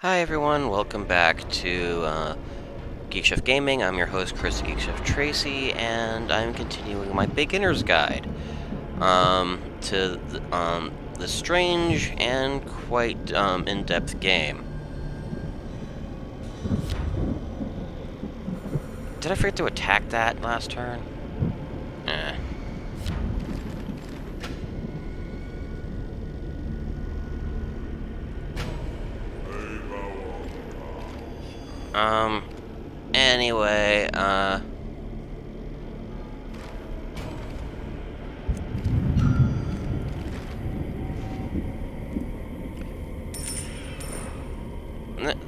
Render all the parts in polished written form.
Hi everyone, welcome back to Geek Chef Gaming. I'm your host, Chris Geek Chef Tracy, and I'm continuing my beginner's guide to the strange and quite in-depth game. Did I forget to attack that last turn? Eh. Um, anyway,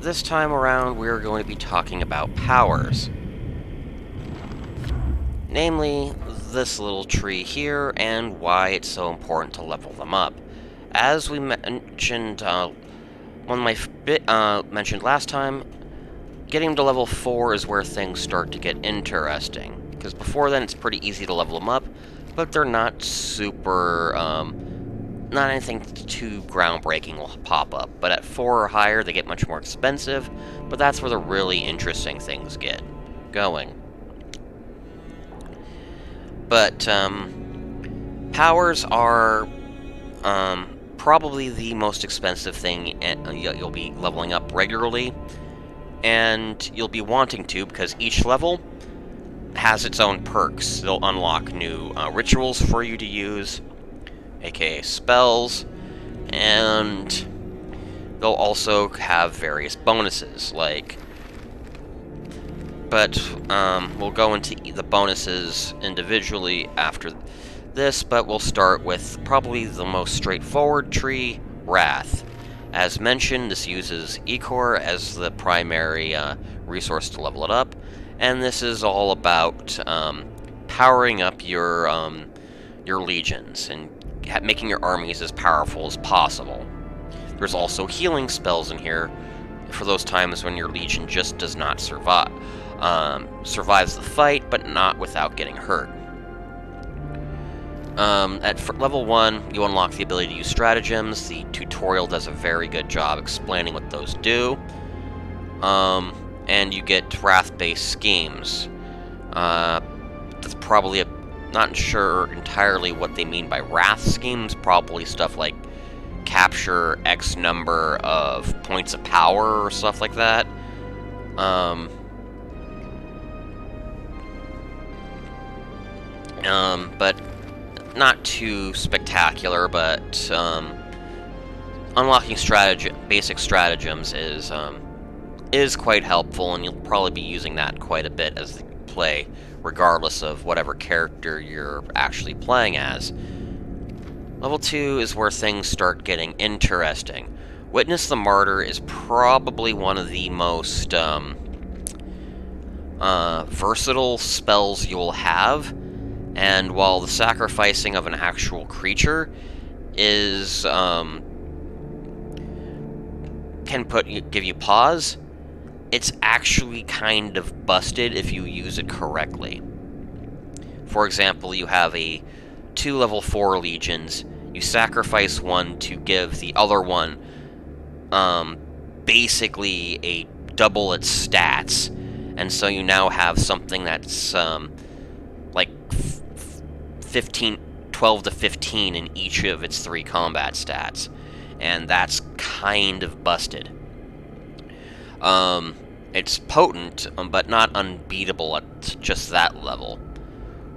this time around we're going to be talking about powers. Namely, this little tree here, and why it's so important to level them up. As we mentioned, mentioned last time, getting to level 4 is where things start to get interesting. Because before then, it's pretty easy to level them up, but they're not super, not anything too groundbreaking will pop up. But at 4 or higher, they get much more expensive, but that's where the really interesting things get going. But, powers are, probably the most expensive thing you'll be leveling up regularly, and you'll be wanting to because each level has its own perks. They'll unlock new rituals for you to use, aka spells, and they'll also have various bonuses, but we'll go into the bonuses individually after this, but we'll start with probably the most straightforward tree, Wrath. As mentioned, this uses Ecor as the primary resource to level it up, and this is all about powering up your legions and making your armies as powerful as possible. There's also healing spells in here for those times when your legion just does not survive. Survives the fight, but not without getting hurt. At level 1, you unlock the ability to use stratagems. The tutorial does a very good job explaining what those do. And you get wrath-based schemes. That's probably not sure entirely what they mean by wrath schemes. Probably stuff like capture X number of points of power or stuff like that. But not too spectacular, but unlocking basic stratagems is quite helpful, and you'll probably be using that quite a bit as you play, regardless of whatever character you're actually playing as. Level 2 is where things start getting interesting. Witness the Martyr is probably one of the most versatile spells you'll have. And while the sacrificing of an actual creature is can give you pause, it's actually kind of busted if you use it correctly. For example, you have 2 level 4 legions. You sacrifice one to give the other one basically a double its stats, and so you now have something that's like 12 to 15 in each of its 3 combat stats, and that's kind of busted. It's potent, but not unbeatable at just that level.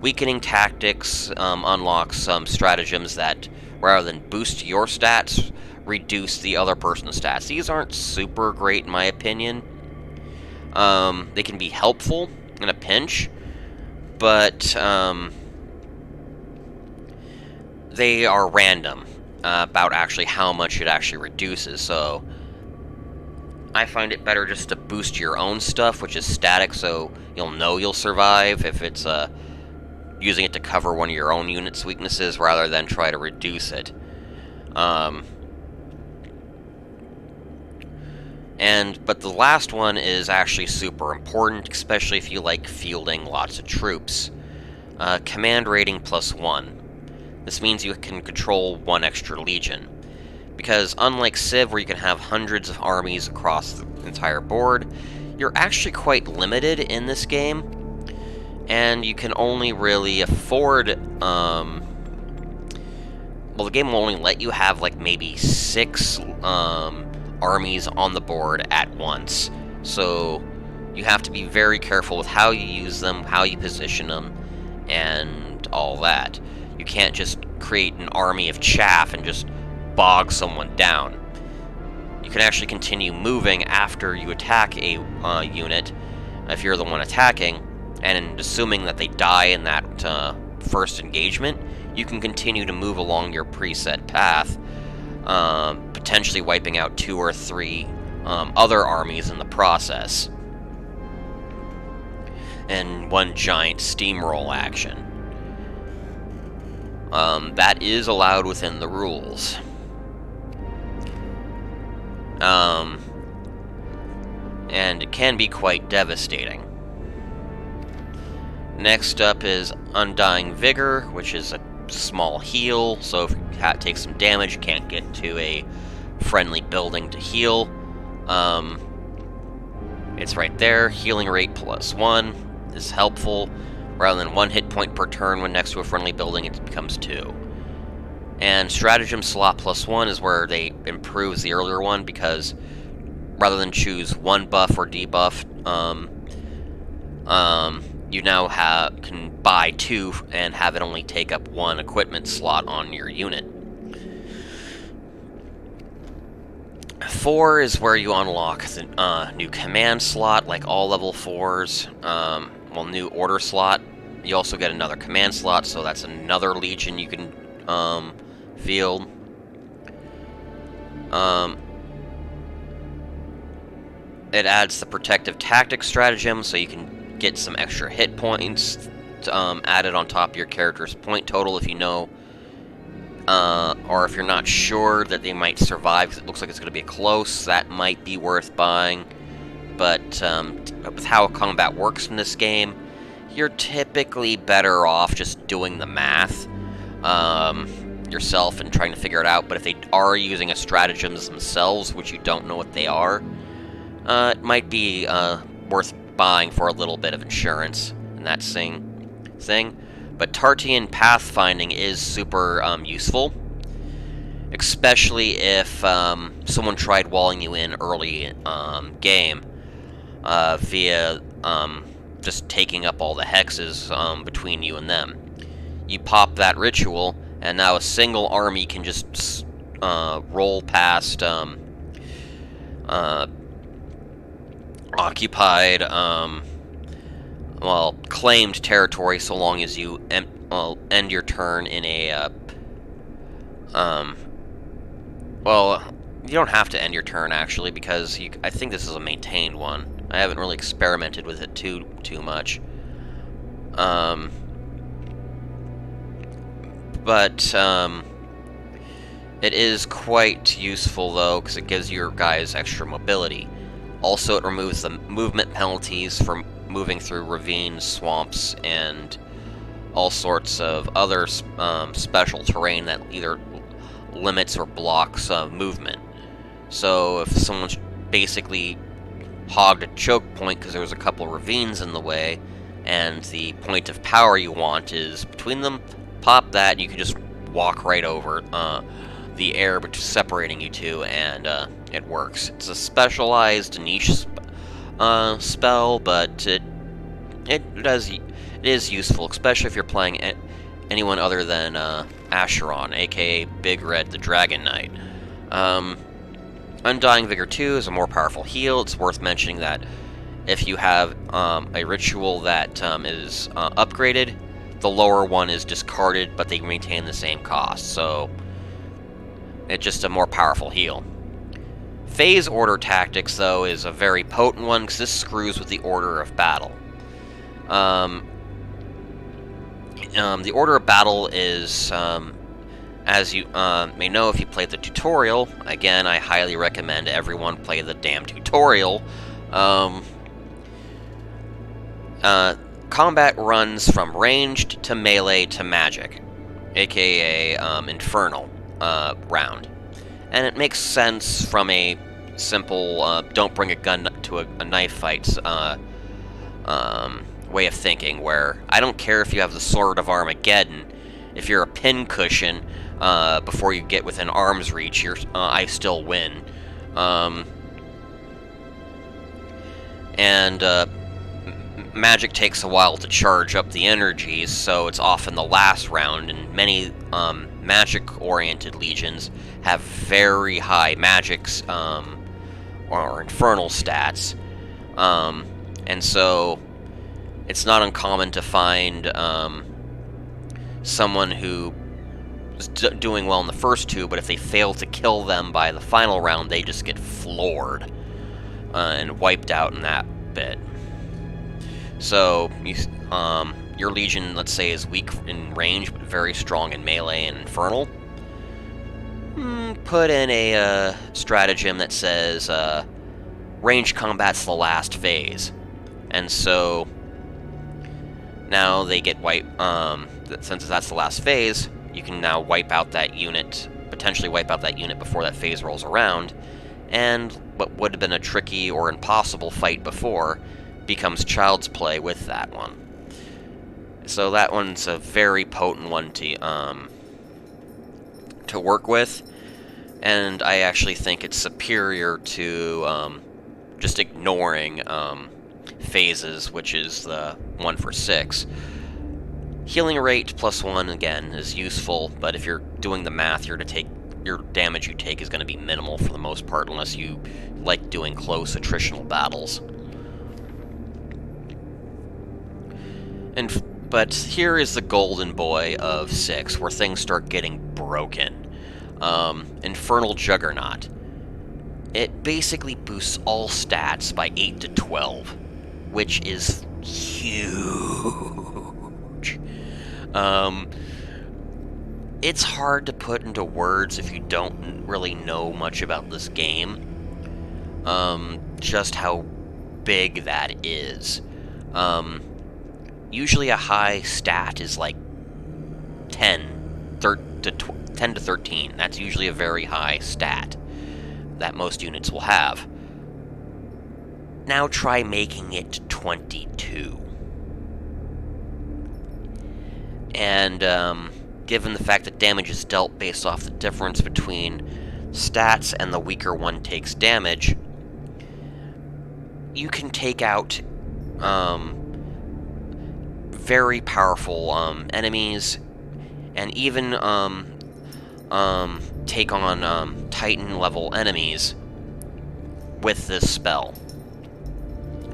Weakening Tactics unlocks some stratagems that, rather than boost your stats, reduce the other person's stats. These aren't super great in my opinion. They can be helpful in a pinch, but they are random about actually how much it actually reduces, so I find it better just to boost your own stuff, which is static, so you'll know you'll survive if it's using it to cover one of your own unit's weaknesses rather than try to reduce it. But the last one is actually super important, especially if you like fielding lots of troops. Command rating +1. This means you can control 1 extra legion. Because unlike Civ, where you can have hundreds of armies across the entire board, you're actually quite limited in this game, and you can only really afford, well, the game will only let you have, like, maybe 6, armies on the board at once. So, you have to be very careful with how you use them, how you position them, and all that. You can't just create an army of chaff and just bog someone down. You can actually continue moving after you attack a unit, if you're the one attacking, and assuming that they die in that first engagement, you can continue to move along your preset path, potentially wiping out 2 or 3 other armies in the process, in one giant steamroll action. That is allowed within the rules. And it can be quite devastating. Next up is Undying Vigor, which is a small heal, so if you take some damage, you can't get to a friendly building to heal. It's right there. Healing rate +1 is helpful. Rather than 1 hit point per turn when next to a friendly building, it becomes 2. And Stratagem slot +1 is where they improves the earlier one, because rather than choose 1 buff or debuff, you now can buy 2 and have it only take up 1 equipment slot on your unit. 4 is where you unlock the new command slot, like all level 4s. Well, new order slot. You also get another command slot, so that's another legion you can field. It adds the protective tactics stratagem, so you can get some extra hit points added on top of your character's point total if you know, or if you're not sure that they might survive because it looks like it's going to be close. That might be worth buying. But with how combat works in this game, you're typically better off just doing the math yourself and trying to figure it out. But if they are using a stratagems themselves, which you don't know what they are, it might be worth buying for a little bit of insurance in that thing. But Tartian pathfinding is super useful, especially if someone tried walling you in early game via just taking up all the hexes between you and them. You pop that ritual, and now a single army can just roll past occupied, well, claimed territory, so long as you end your turn in a, well, you don't have to end your turn, actually, because I think this is a maintained one. I haven't really experimented with it too much. But it is quite useful, though, because it gives your guys extra mobility. Also, it removes the movement penalties from moving through ravines, swamps, and all sorts of other special terrain that either limits or blocks movement. So if someone's basically hogged a choke point because there was a couple ravines in the way, and the point of power you want is between them, pop that, and you can just walk right over the air separating you two, and it works. It's a specialized niche spell, but it is useful, especially if you're playing anyone other than Acheron, aka Big Red the Dragon Knight. Undying Vigor 2 is a more powerful heal. It's worth mentioning that if you have a ritual that is upgraded, the lower one is discarded, but they maintain the same cost, so it's just a more powerful heal. Phase Order Tactics, though, is a very potent one, because this screws with the order of battle. The order of battle is, as you may know if you played the tutorial, again, I highly recommend everyone play the damn tutorial. Combat runs from ranged to melee to magic, aka Infernal round. And it makes sense from a simple don't bring a gun to a knife fight way of thinking, where I don't care if you have the Sword of Armageddon, if you're a pincushion before you get within arm's reach, I still win. And magic takes a while to charge up the energies, so it's often the last round, and many magic-oriented legions have very high magics or infernal stats, and so it's not uncommon to find someone who is doing well in the first two, but if they fail to kill them by the final round, they just get floored and wiped out in that bit. So, your legion, let's say, is weak in range, but very strong in melee and infernal. Put in a stratagem that says range combat's the last phase. And so, now they get wiped. Since that's the last phase, you can now wipe out that unit, potentially wipe out that unit before that phase rolls around, and what would have been a tricky or impossible fight before becomes child's play with that one. So that one's a very potent one to work with, and I actually think it's superior to just ignoring phases, which is the one for 6. Healing rate +1 again is useful, but if you're doing the math, your damage you take is going to be minimal for the most part, unless you like doing close attritional battles. But here is the golden boy of 6, where things start getting broken. Infernal Juggernaut. It basically boosts all stats by 8 to 12, which is huge. It's hard to put into words if you don't really know much about this game, just how big that is. Usually a high stat is like 10 to 13. That's usually a very high stat that most units will have. Now try making it 22. And given the fact that damage is dealt based off the difference between stats and the weaker one takes damage, you can take out very powerful enemies, and even take on Titan-level enemies with this spell.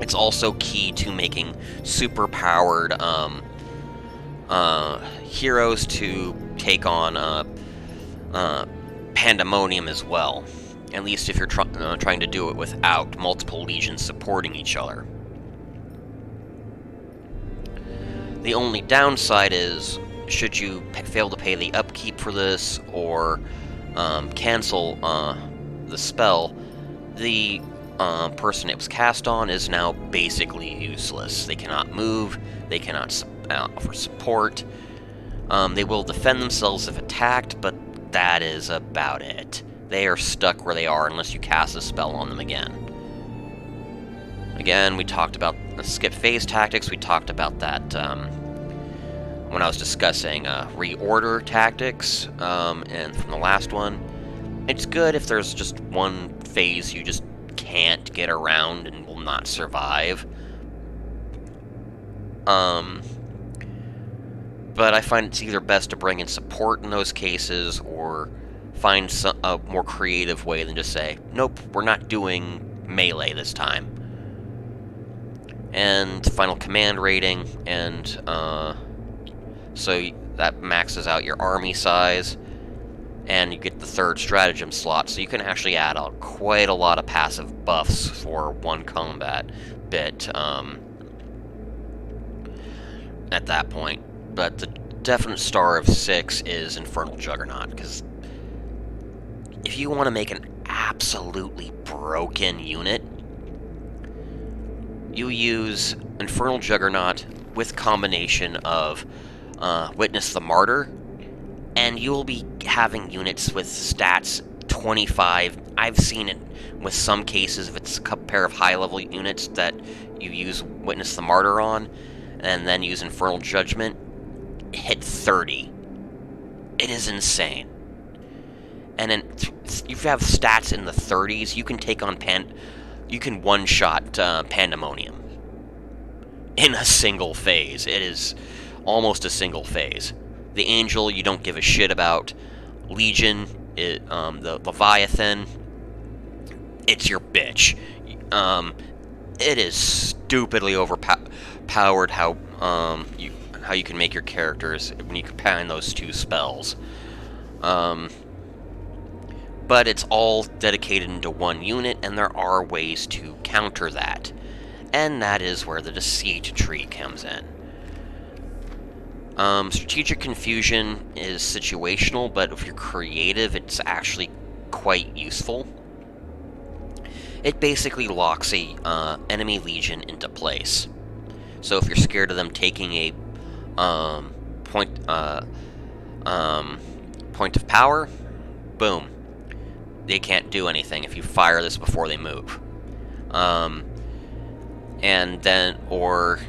It's also key to making super-powered heroes to take on Pandemonium as well, at least if you're trying to do it without multiple legions supporting each other. The only downside is, should you fail to pay the upkeep for this, or cancel the spell, the person it was cast on is now basically useless. They cannot move, they cannot offer support, they will defend themselves if attacked, but that is about it. They are stuck where they are unless you cast a spell on them again. Again, we talked about skip phase tactics. We talked about that when I was discussing reorder tactics, and from the last one. It's good if there's just one phase you just can't get around and will not survive. But I find it's either best to bring in support in those cases, or find a more creative way than just say, nope, we're not doing melee this time. And final command rating, and so that maxes out your army size, and you get the 3rd stratagem slot, so you can actually add quite a lot of passive buffs for one combat bit at that point. But the definite star of 6 is Infernal Juggernaut, because if you want to make an absolutely broken unit, you use Infernal Juggernaut with combination of Witness the Martyr, and you'll be having units with stats 25. I've seen it with some cases if it's a pair of high-level units that you use Witness the Martyr on, and then use Infernal Judgment, hit 30. It is insane. And then if you have stats in the 30s, you can take on you can one-shot Pandemonium in a single phase. It is almost a single phase. The Angel, you don't give a shit about. Legion, the Leviathan, it's your bitch. It is stupidly overpowered how you can make your characters when you combine those two spells. But it's all dedicated into one unit, and there are ways to counter that. And that is where the Deceit tree comes in. Strategic Confusion is situational, but if you're creative, it's actually quite useful. It basically locks a enemy legion into place. So if you're scared of them taking a point of power, boom. They can't do anything if you fire this before they move. And then, or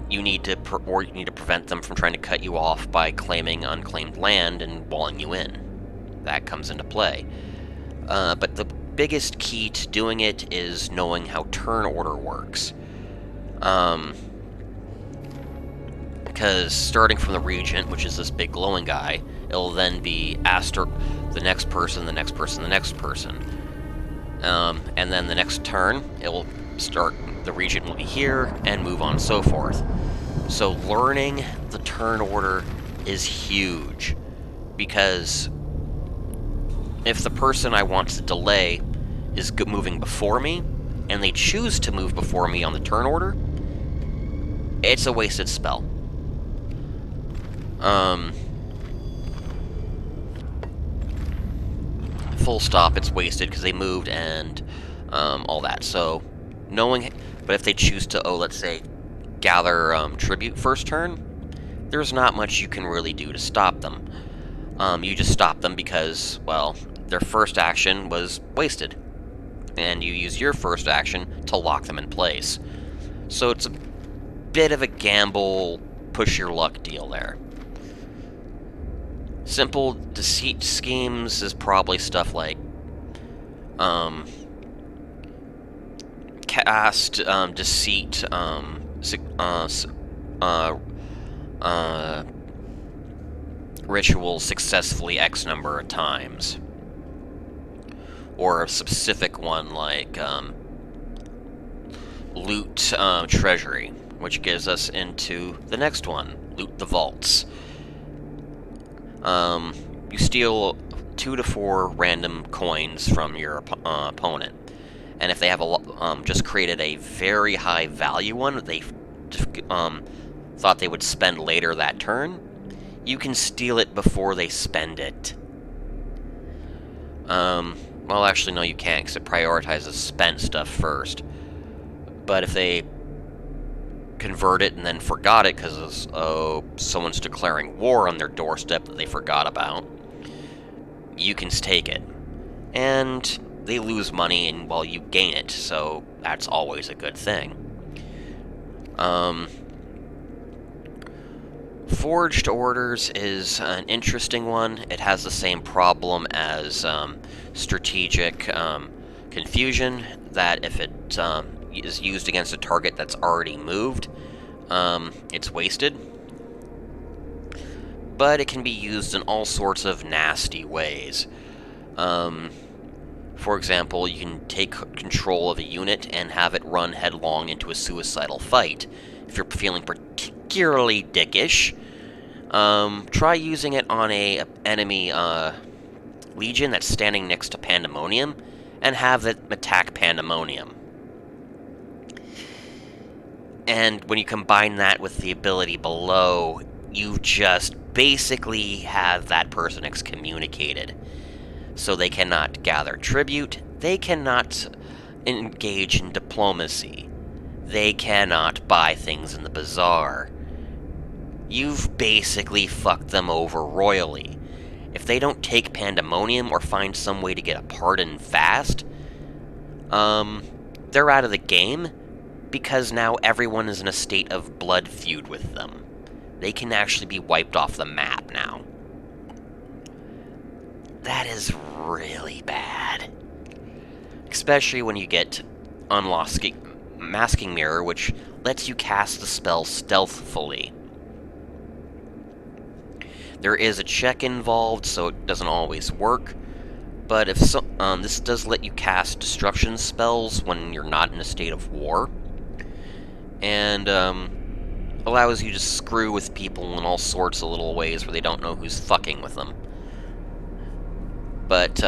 you need to prevent them from trying to cut you off by claiming unclaimed land and walling you in. That comes into play. But the biggest key to doing it is knowing how turn order works. Because starting from the Regent, which is this big glowing guy, it'll then be the next person, the next person, the next person. And then the next turn, it will start, the Regent will be here, and move on and so forth. So learning the turn order is huge, because if the person I want to delay is moving before me, and they choose to move before me on the turn order, it's a wasted spell. Full stop, it's wasted because they moved and all that. So, but if they choose to, let's say, gather tribute first turn, there's not much you can really do to stop them. You just stop them because, well, their first action was wasted, and you use your first action to lock them in place. So it's a bit of a gamble, push your luck deal there. Simple deceit schemes is probably stuff like cast deceit rituals successfully X number of times, or a specific one like loot treasury, which gives us into the next one, loot the vaults. You steal 2 to 4 random coins from your opponent, and if they have just created a very high value one that they thought they would spend later that turn, you can steal it before they spend it. Well, actually, no, you can't, because it prioritizes spent stuff first. But if they convert it and then forgot it because someone's declaring war on their doorstep that they forgot about, you can take it. And they lose money and, well, you gain it, so that's always a good thing. Forged Orders is an interesting one. It has the same problem as Strategic Confusion, that if it is used against a target that's already moved, it's wasted. But it can be used in all sorts of nasty ways. For example, you can take control of a unit and have it run headlong into a suicidal fight. If you're feeling particularly dickish, try using it on a enemy legion that's standing next to Pandemonium, and have it attack Pandemonium. And when you combine that with the ability below, you just basically have that person excommunicated. So they cannot gather tribute, they cannot engage in diplomacy, they cannot buy things in the Bazaar. You've basically fucked them over royally. if they don't take Pandemonium or find some way to get a pardon fast, they're out of the game, because now everyone is in a state of blood feud with them. They can actually be wiped off the map now. That is really bad. Especially when you get Masking Mirror, which lets you cast the spell stealthily. There is a check involved, so it doesn't always work, but if this does let you cast destruction spells when you're not in a state of war, and allows you to screw with people in all sorts of little ways where they don't know who's fucking with them. But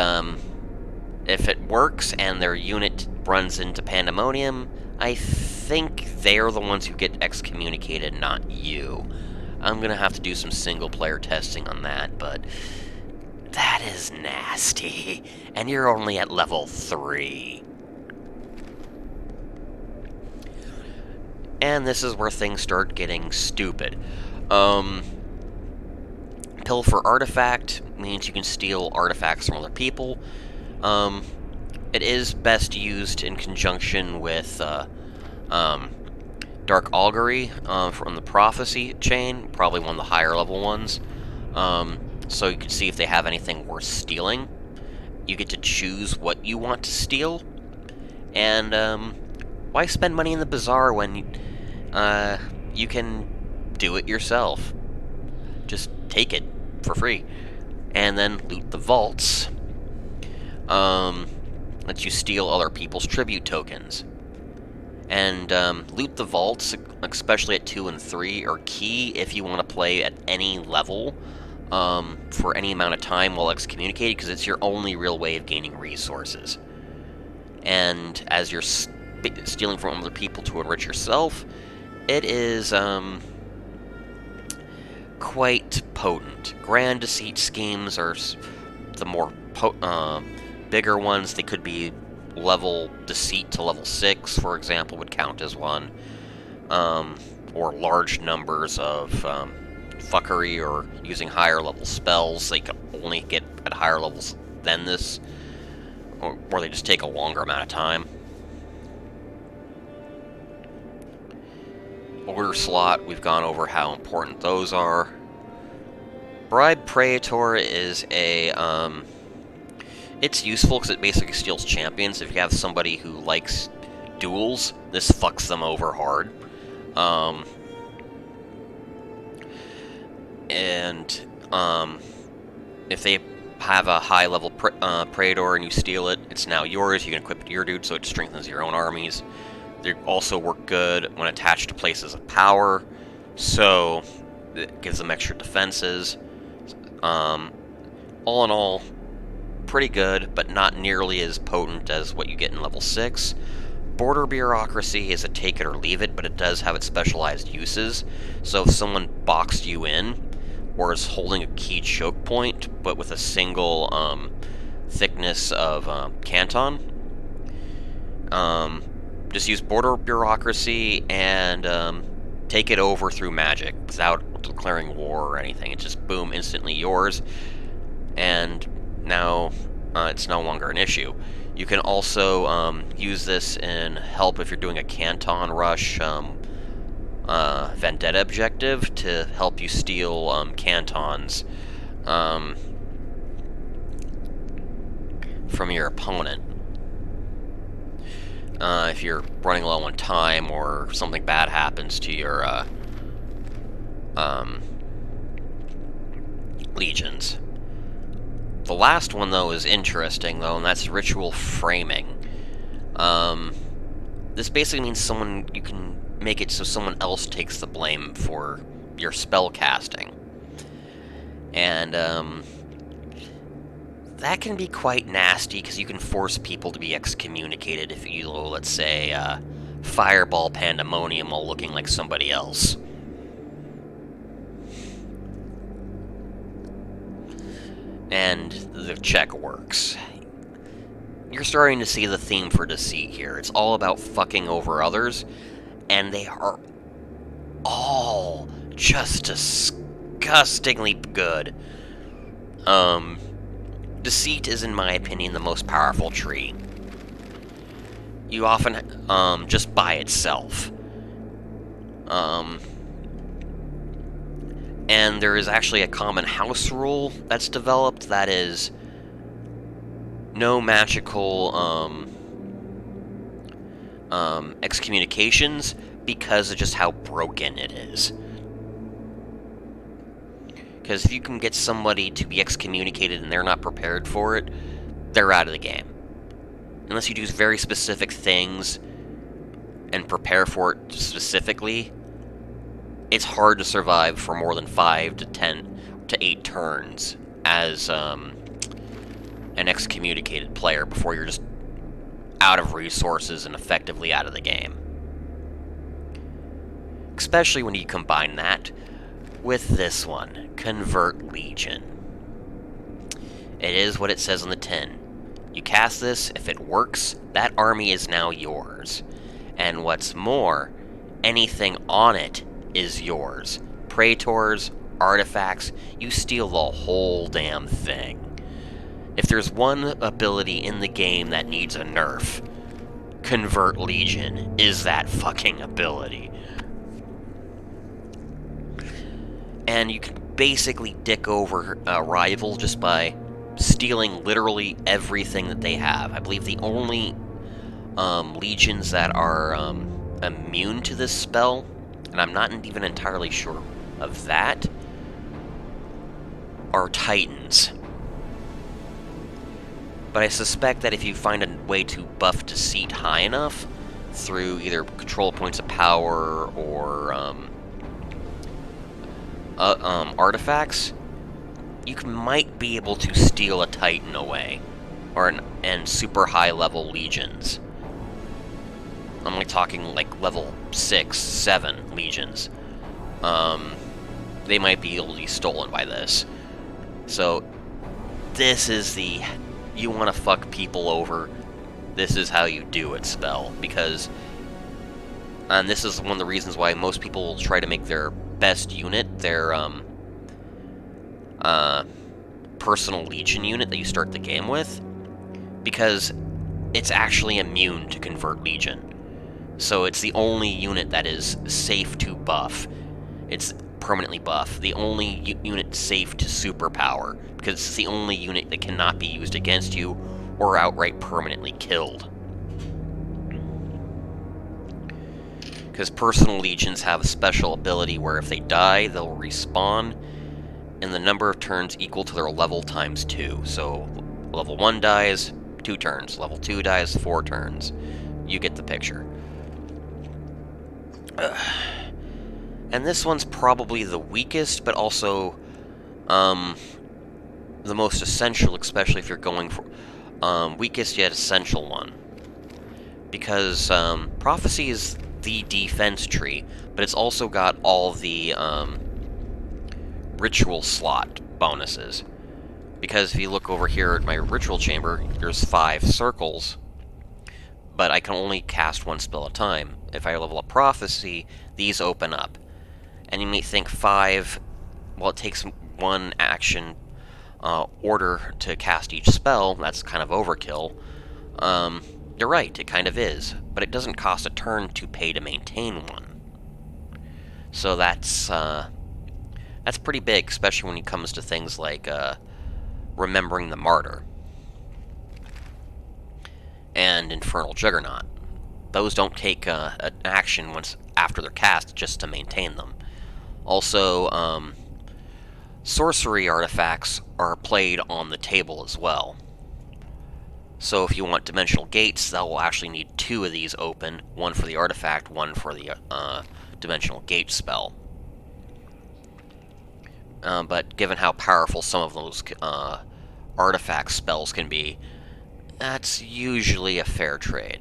if it works and their unit runs into Pandemonium, I think they're the ones who get excommunicated, not you. I'm gonna have to do some single-player testing on that, but that is nasty. And you're only at level 3. And this is where things start getting stupid. Pilfer Artifact means you can steal artifacts from other people. It is best used in conjunction with Dark Augury from the Prophecy chain, probably one of the higher level ones. So you can see if they have anything worth stealing. You get to choose what you want to steal. And why spend money in the Bazaar when you can do it yourself? Just take it for free. And then loot the vaults. Lets you steal other people's tribute tokens. And loot the vaults, especially at 2 and 3, are key if you want to play at any level for any amount of time while excommunicated, because it's your only real way of gaining resources. And as you're stealing from other people to enrich yourself, it is quite potent. Grand Deceit schemes are the more bigger ones. They could be level Deceit to level 6, for example, would count as one. Or large numbers of fuckery, or using higher level spells they can only get at higher levels than this, or they just take a longer amount of time. Order slot, we've gone over how important those are. Bribe Praetor is a it's useful because it basically steals champions. If you have somebody who likes duels, this fucks them over hard. If they have a high level Praetor and you steal it, it's now yours. You can equip it to your dude, so it strengthens your own armies. They also work good when attached to places of power, so it gives them extra defenses. All in all, pretty good, but not nearly as potent as what you get in level 6. Border Bureaucracy is a take it or leave it, but it does have its specialized uses. So if someone boxed you in, or is holding a key choke point, but with a single thickness of canton, just use Border Bureaucracy and take it over through magic without declaring war or anything. It's just boom, instantly yours, and now it's no longer an issue. You can also use this in help if you're doing a canton rush vendetta objective to help you steal cantons from your opponent. If you're running low on time or something bad happens to your legions. The last one, though, is interesting, though, and that's Ritual Framing. This basically means you can make it so someone else takes the blame for your spell casting. And that can be quite nasty, because you can force people to be excommunicated if you, let's say, fireball Pandemonium while looking like somebody else. And the check works. You're starting to see the theme for Deceit here. It's all about fucking over others, and they are all just disgustingly good. Deceit is, in my opinion, the most powerful tree. You often, just by itself. And there is actually a common house rule that's developed that is no magical, excommunications because of just how broken it is. Because if you can get somebody to be excommunicated and they're not prepared for it, they're out of the game. Unless you do very specific things and prepare for it specifically, it's hard to survive for more than 5 to 10 to 8 turns as an excommunicated player before you're just out of resources and effectively out of the game. Especially when you combine that with this one, Convert Legion. It is what it says on the tin. You cast this, if it works, that army is now yours. And what's more, anything on it is yours. Praetors, artifacts, you steal the whole damn thing. If there's one ability in the game that needs a nerf, Convert Legion is that fucking ability. And you can basically dick over a rival just by stealing literally everything that they have. I believe the only legions that are immune to this spell, and I'm not even entirely sure of that, are Titans. But I suspect that if you find a way to buff Deceit high enough, through either control points of power or artifacts, you might be able to steal a Titan away, and super high level legions. I'm like talking like level 6, 7 legions. They might be able to be stolen by this. So this is the you want to fuck people over, this is how you do it spell, because and this is one of the reasons why most people will try to make their best unit their personal legion unit that you start the game with, because it's actually immune to Convert Legion. So it's the only unit that is safe to buff. It's permanently buff. The only unit safe to superpower, because it's the only unit that cannot be used against you or outright permanently killed. Because personal legions have a special ability where if they die, they'll respawn in the number of turns equal to their level times 2. So level 1 dies, 2 turns. Level 2 dies, 4 turns. You get the picture. And this one's probably the weakest, but also the most essential, especially if you're going for weakest yet essential one. Because Prophecy is the defense tree, but it's also got all the ritual slot bonuses. Because if you look over here at my ritual chamber, there's 5 circles, but I can only cast 1 spell at a time. If I level up Prophecy, these open up. And you may think 5, well, it takes 1 action order to cast each spell, that's kind of overkill. You're right, it kind of is, but it doesn't cost a turn to pay to maintain 1. So that's pretty big, especially when it comes to things like Remembering the Martyr and Infernal Juggernaut. Those don't take an action once after they're cast just to maintain them. Also, sorcery artifacts are played on the table as well. So if you want Dimensional Gates, that will actually need 2 of these open, 1 for the artifact, 1 for the Dimensional Gate spell. But given how powerful some of those artifact spells can be, that's usually a fair trade.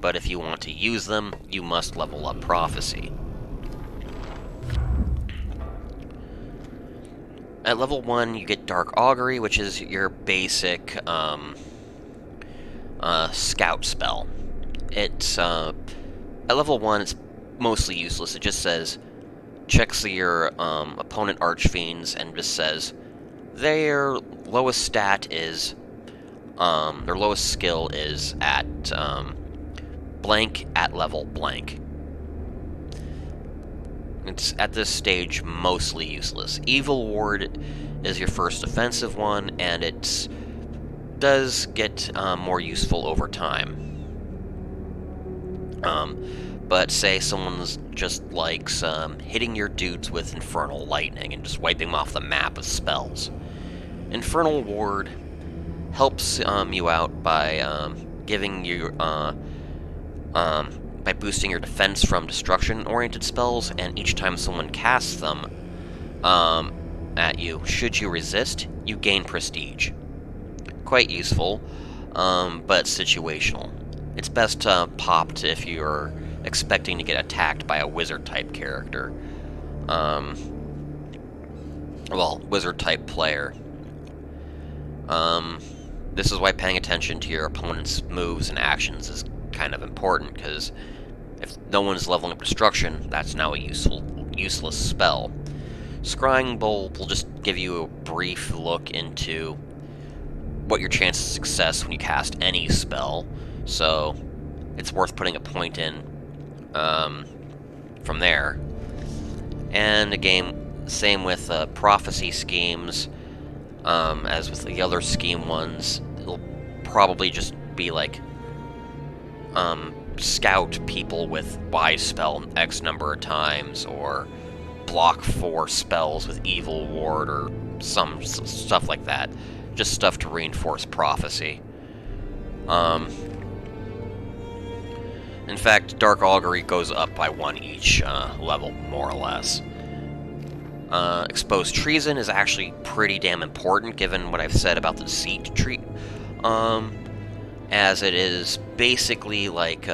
But if you want to use them, you must level up Prophecy. At level 1, you get Dark Augury, which is your basic scout spell. It's at level 1, it's mostly useless. It just says, checks your opponent Archfiends and just says, Their lowest stat is, their lowest skill is at, blank at level blank. It's, at this stage, mostly useless. Evil Ward is your first offensive one, and it does get more useful over time. But say someone's just likes hitting your dudes with Infernal Lightning and just wiping them off the map with spells. Infernal Ward helps you out by giving you by boosting your defense from destruction-oriented spells, and each time someone casts them at you, should you resist, you gain prestige. Quite useful, but situational. It's best popped if you're expecting to get attacked by a wizard-type character. Well, wizard-type player. This is why paying attention to your opponent's moves and actions is kind of important, because if no one's leveling up destruction, that's now a useless spell. Scrying Bowl will just give you a brief look into what your chance of success when you cast any spell, so it's worth putting a point in from there. And again, same with prophecy schemes, as with the other scheme ones, it'll probably just be like scout people with wise spell X number of times, or block 4 spells with evil ward, or some stuff like that. Just stuff to reinforce prophecy. In fact, Dark Augury goes up by 1 each level, more or less. Exposed Treason is actually pretty damn important, given what I've said about the Deceit tree, as it is basically like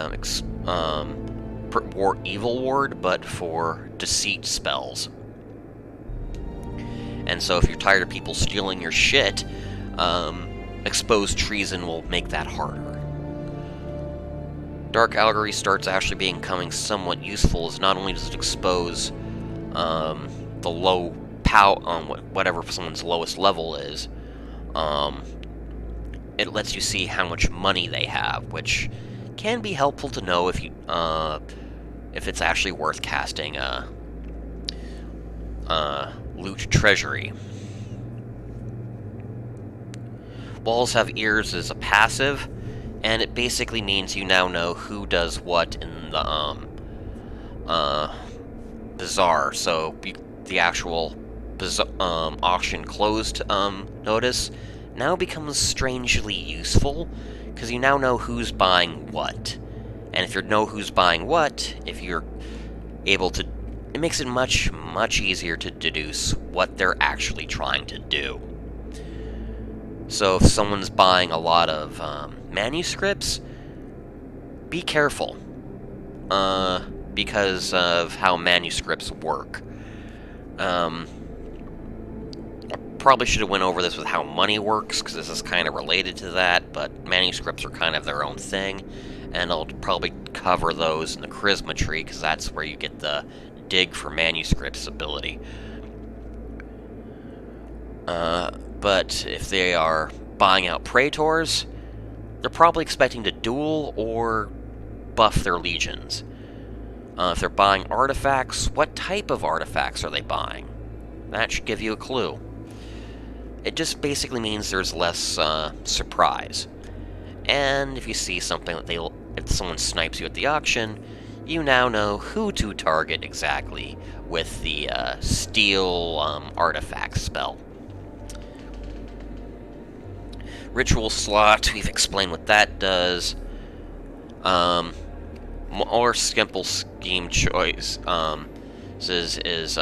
Evil Ward, but for Deceit spells. And so if you're tired of people stealing your shit, Exposed Treason will make that harder. Dark Augury starts actually becoming somewhat useful, as not only does it expose the low whatever someone's lowest level is, it lets you see how much money they have, which can be helpful to know if you if it's actually worth casting Loot Treasury. Walls Have Ears is a passive, and it basically means you now know who does what in the Bazaar. So the actual auction closed notice now becomes strangely useful, because you now know who's buying what. And if you know who's buying what, if you're able to, it makes it much, much easier to deduce what they're actually trying to do. So if someone's buying a lot of manuscripts, be careful, because of how manuscripts work. Probably should have went over this with how money works, because this is kind of related to that, but manuscripts are kind of their own thing, and I'll probably cover those in the Charisma tree, because that's where you get the dig for manuscripts ability. But if they are buying out praetors, they're probably expecting to duel or buff their legions. If they're buying artifacts, what type of artifacts are they buying? That should give you a clue. It just basically means there's less surprise. And if you see something that if someone snipes you at the auction, you now know who to target exactly with the steal artifact spell. Ritual Slot, we've explained what that does. More simple scheme choice is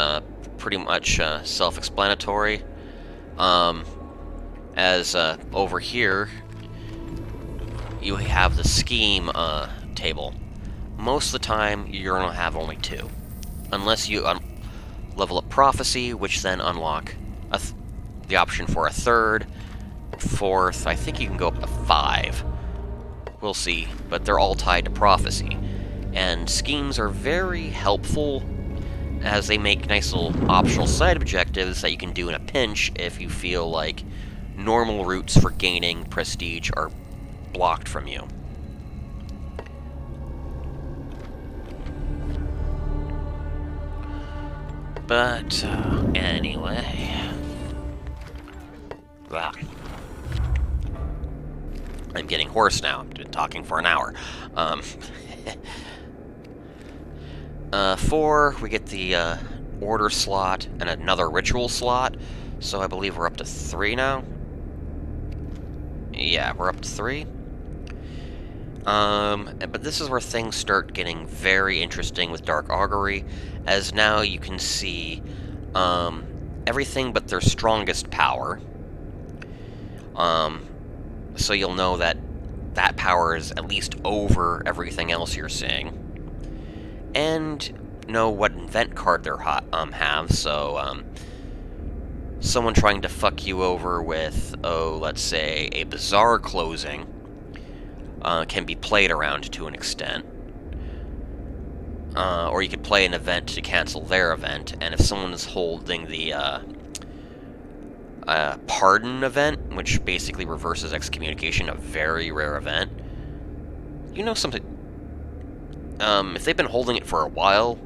pretty much self-explanatory. As over here, you have the scheme table. Most of the time, you're going to have only 2. Unless you level up Prophecy, which then unlock the option for a 3rd, 4th, I think you can go up to 5. We'll see, but they're all tied to Prophecy. And schemes are very helpful as they make nice little optional side objectives that you can do in a pinch if you feel like normal routes for gaining prestige are blocked from you. But, anyway... Wow. I'm getting hoarse now. I've been talking for an hour. 4, we get the order slot and another ritual slot. So I believe we're up to 3 now. Yeah, we're up to 3. But this is where things start getting very interesting with Dark Augury, as now you can see everything but their strongest power. So you'll know that that power is at least over everything else you're seeing. And know what event card they have, so someone trying to fuck you over with, let's say, a Bazaar closing can be played around to an extent. Or you could play an event to cancel their event, and if someone's holding the Pardon event, which basically reverses excommunication, a very rare event, you know something. If they've been holding it for a while,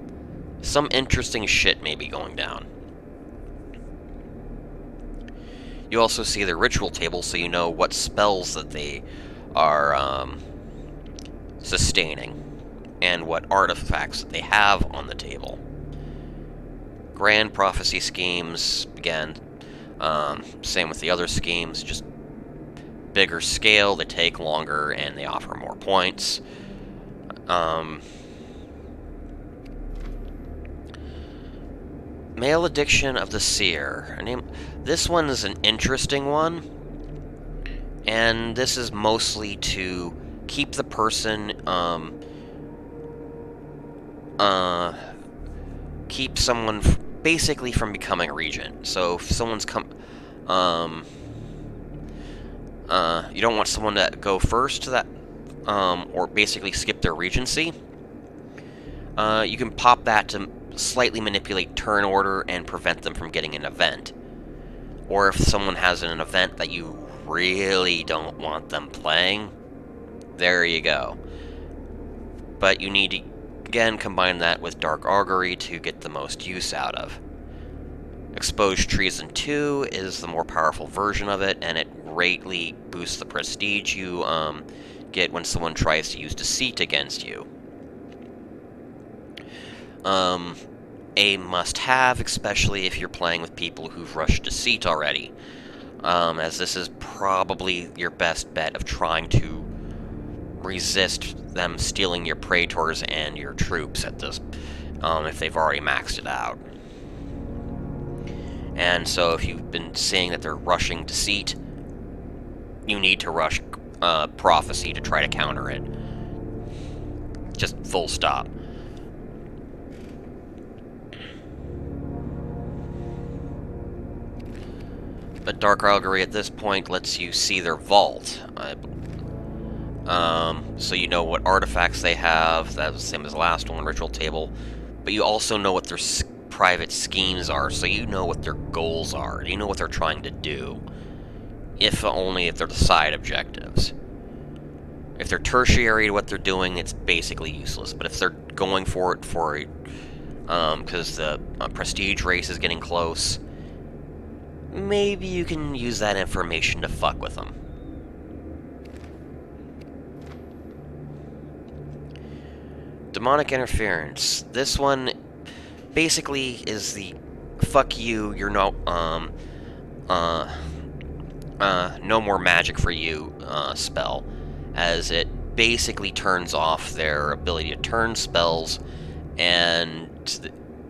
some interesting shit may be going down. You also see their ritual table, so you know what spells that they are sustaining, and what artifacts that they have on the table. Grand prophecy schemes, again, same with the other schemes, just bigger scale, they take longer, and they offer more points. Malediction of the Seer. This one is an interesting one, and this is mostly to keep the person, keep someone basically from becoming a regent. So if someone's you don't want someone to go first to that, or basically skip their regency. You can pop that to slightly manipulate turn order and prevent them from getting an event. Or if someone has an event that you really don't want them playing, there you go. But you need to, again, combine that with Dark Augury to get the most use out of. Exposed Treason 2 is the more powerful version of it, and it greatly boosts the prestige you get when someone tries to use Deceit against you. A must-have, especially if you're playing with people who've rushed Deceit already, as this is probably your best bet of trying to resist them stealing your praetors and your troops at this, if they've already maxed it out. And so if you've been seeing that they're rushing Deceit, you need to rush Prophecy to try to counter it. Just full stop. But Dark Augury at this point lets you see their vault. So you know what artifacts they have. That's the same as the last one, Ritual Table. But you also know what their private schemes are, so you know what their goals are. You know what they're trying to do. If only if they're the side objectives. If they're tertiary to what they're doing, it's basically useless. But if they're going for it because the prestige race is getting close, maybe you can use that information to fuck with them. Demonic Interference. This one basically is the fuck you, you're no more magic for you spell, as it basically turns off their ability to turn spells, and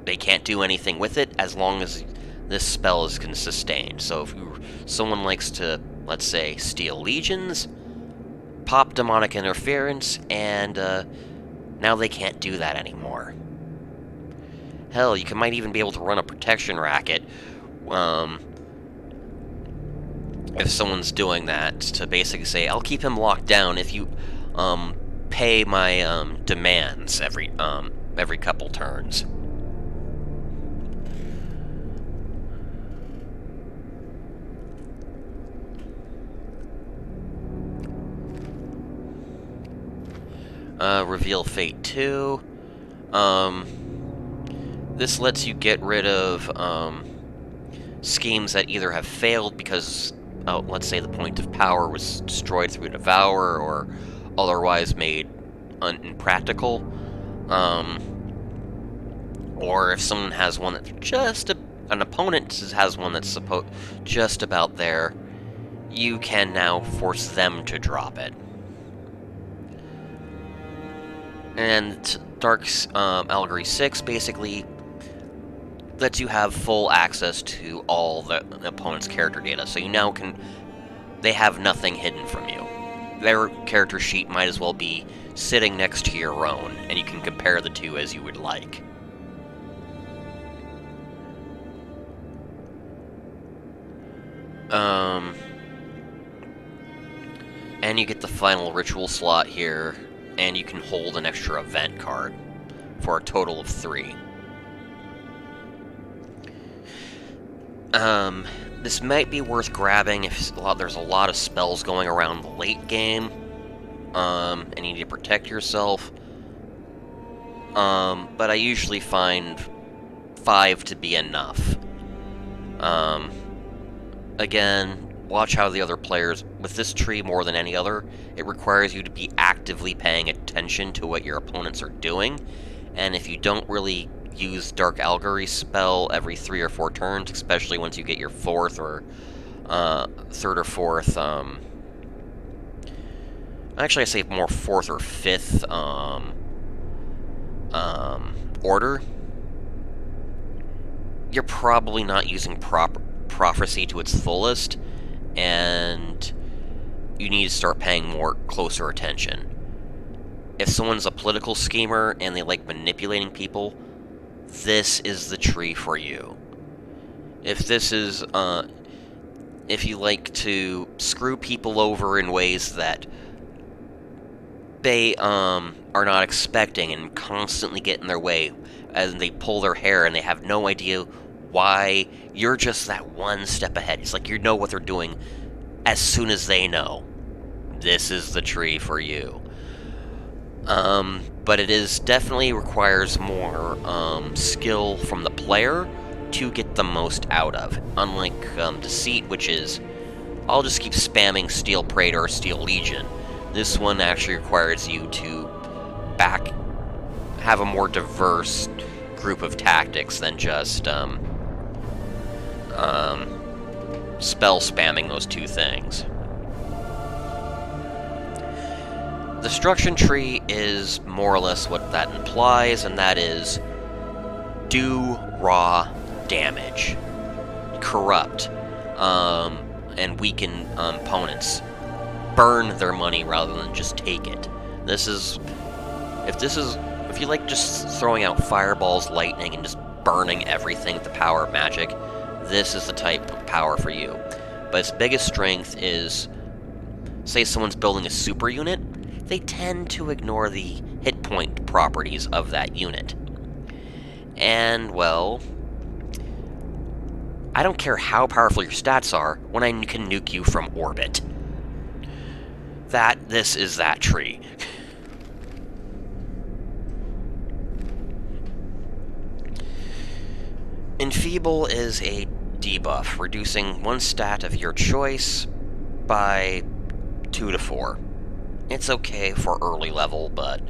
they can't do anything with it as long as this spell is sustained. So if someone likes to, let's say, steal legions, pop Demonic Interference, and now they can't do that anymore. Hell, you might even be able to run a protection racket if someone's doing that, to basically say, I'll keep him locked down if you pay my demands every couple turns. Reveal Fate 2. This lets you get rid of schemes that either have failed because, let's say, the point of power was destroyed through a Devour or otherwise made impractical. Or if someone has one that's an opponent has one that's just about there, you can now force them to drop it. And Dark Allegory 6 basically lets you have full access to all the opponent's character data, so you now they have nothing hidden from you. Their character sheet might as well be sitting next to your own, and you can compare the two as you would like. And you get the final ritual slot here, and you can hold an extra event card for a total of 3. This might be worth grabbing if there's a lot of spells going around the late game, and you need to protect yourself. But I usually find 5 to be enough. Again, watch how the other players... With this tree more than any other, it requires you to be actively paying attention to what your opponents are doing, and if you don't really use Dark Allegory spell every 3 or 4 turns, especially once you get your 4th or 3rd or 4th, actually I say more 4th or 5th order, you're probably not using prophecy to its fullest, and you need to start paying more closer attention. If someone's a political schemer and they like manipulating people, this is the tree for you. If this is, if you like to screw people over in ways that they, are not expecting and constantly get in their way, as they pull their hair and they have no idea why, you're just that one step ahead. It's like you know what they're doing as soon as they know. This is the tree for you. But it definitely requires more skill from the player to get the most out of. Unlike Deceit, which is, I'll just keep spamming Steel Praetor or Steel Legion. This one actually requires you to have a more diverse group of tactics than just spell spamming those two things. Destruction Tree is more or less what that implies, and that is do raw damage, corrupt, and weaken opponents, burn their money rather than just take it. If you like just throwing out fireballs, lightning, and just burning everything with the power of magic, this is the type of power for you. But its biggest strength is, say someone's building a super unit, they tend to ignore the hit point properties of that unit. And, well, I don't care how powerful your stats are when I can nuke you from orbit. This is that tree. Enfeeble is a debuff, reducing one stat of your choice by 2 to 4. It's okay for early level, but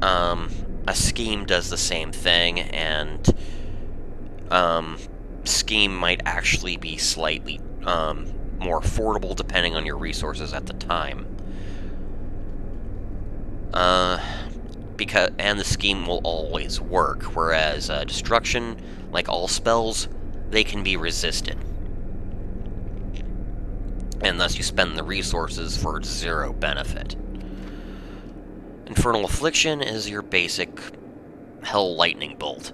a scheme does the same thing, and scheme might actually be slightly more affordable depending on your resources at the time. And the scheme will always work, whereas destruction, like all spells, they can be resisted. And thus you spend the resources for 0 benefit. Infernal Affliction is your basic Hell Lightning Bolt.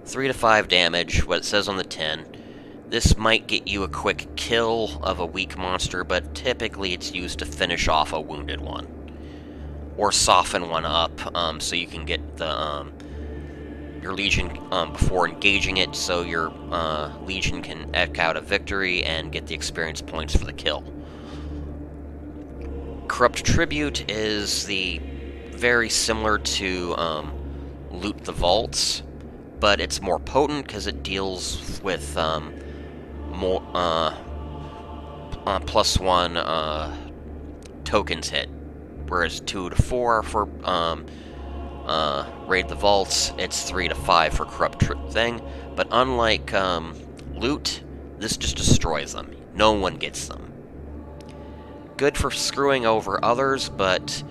3 to 5 damage, what it says on the tin. This might get you a quick kill of a weak monster, but typically it's used to finish off a wounded one. Or soften one up, so you can get your Legion before engaging it, so your Legion can eke out a victory and get the experience points for the kill. Corrupt Tribute is the very similar to Loot the Vaults, but it's more potent because it deals with more +1 tokens hit, whereas 2 to 4 for Raid the Vaults, it's 3 to 5 for Corrupt Thing. But unlike Loot, this just destroys them. No one gets them. Good for screwing over others, but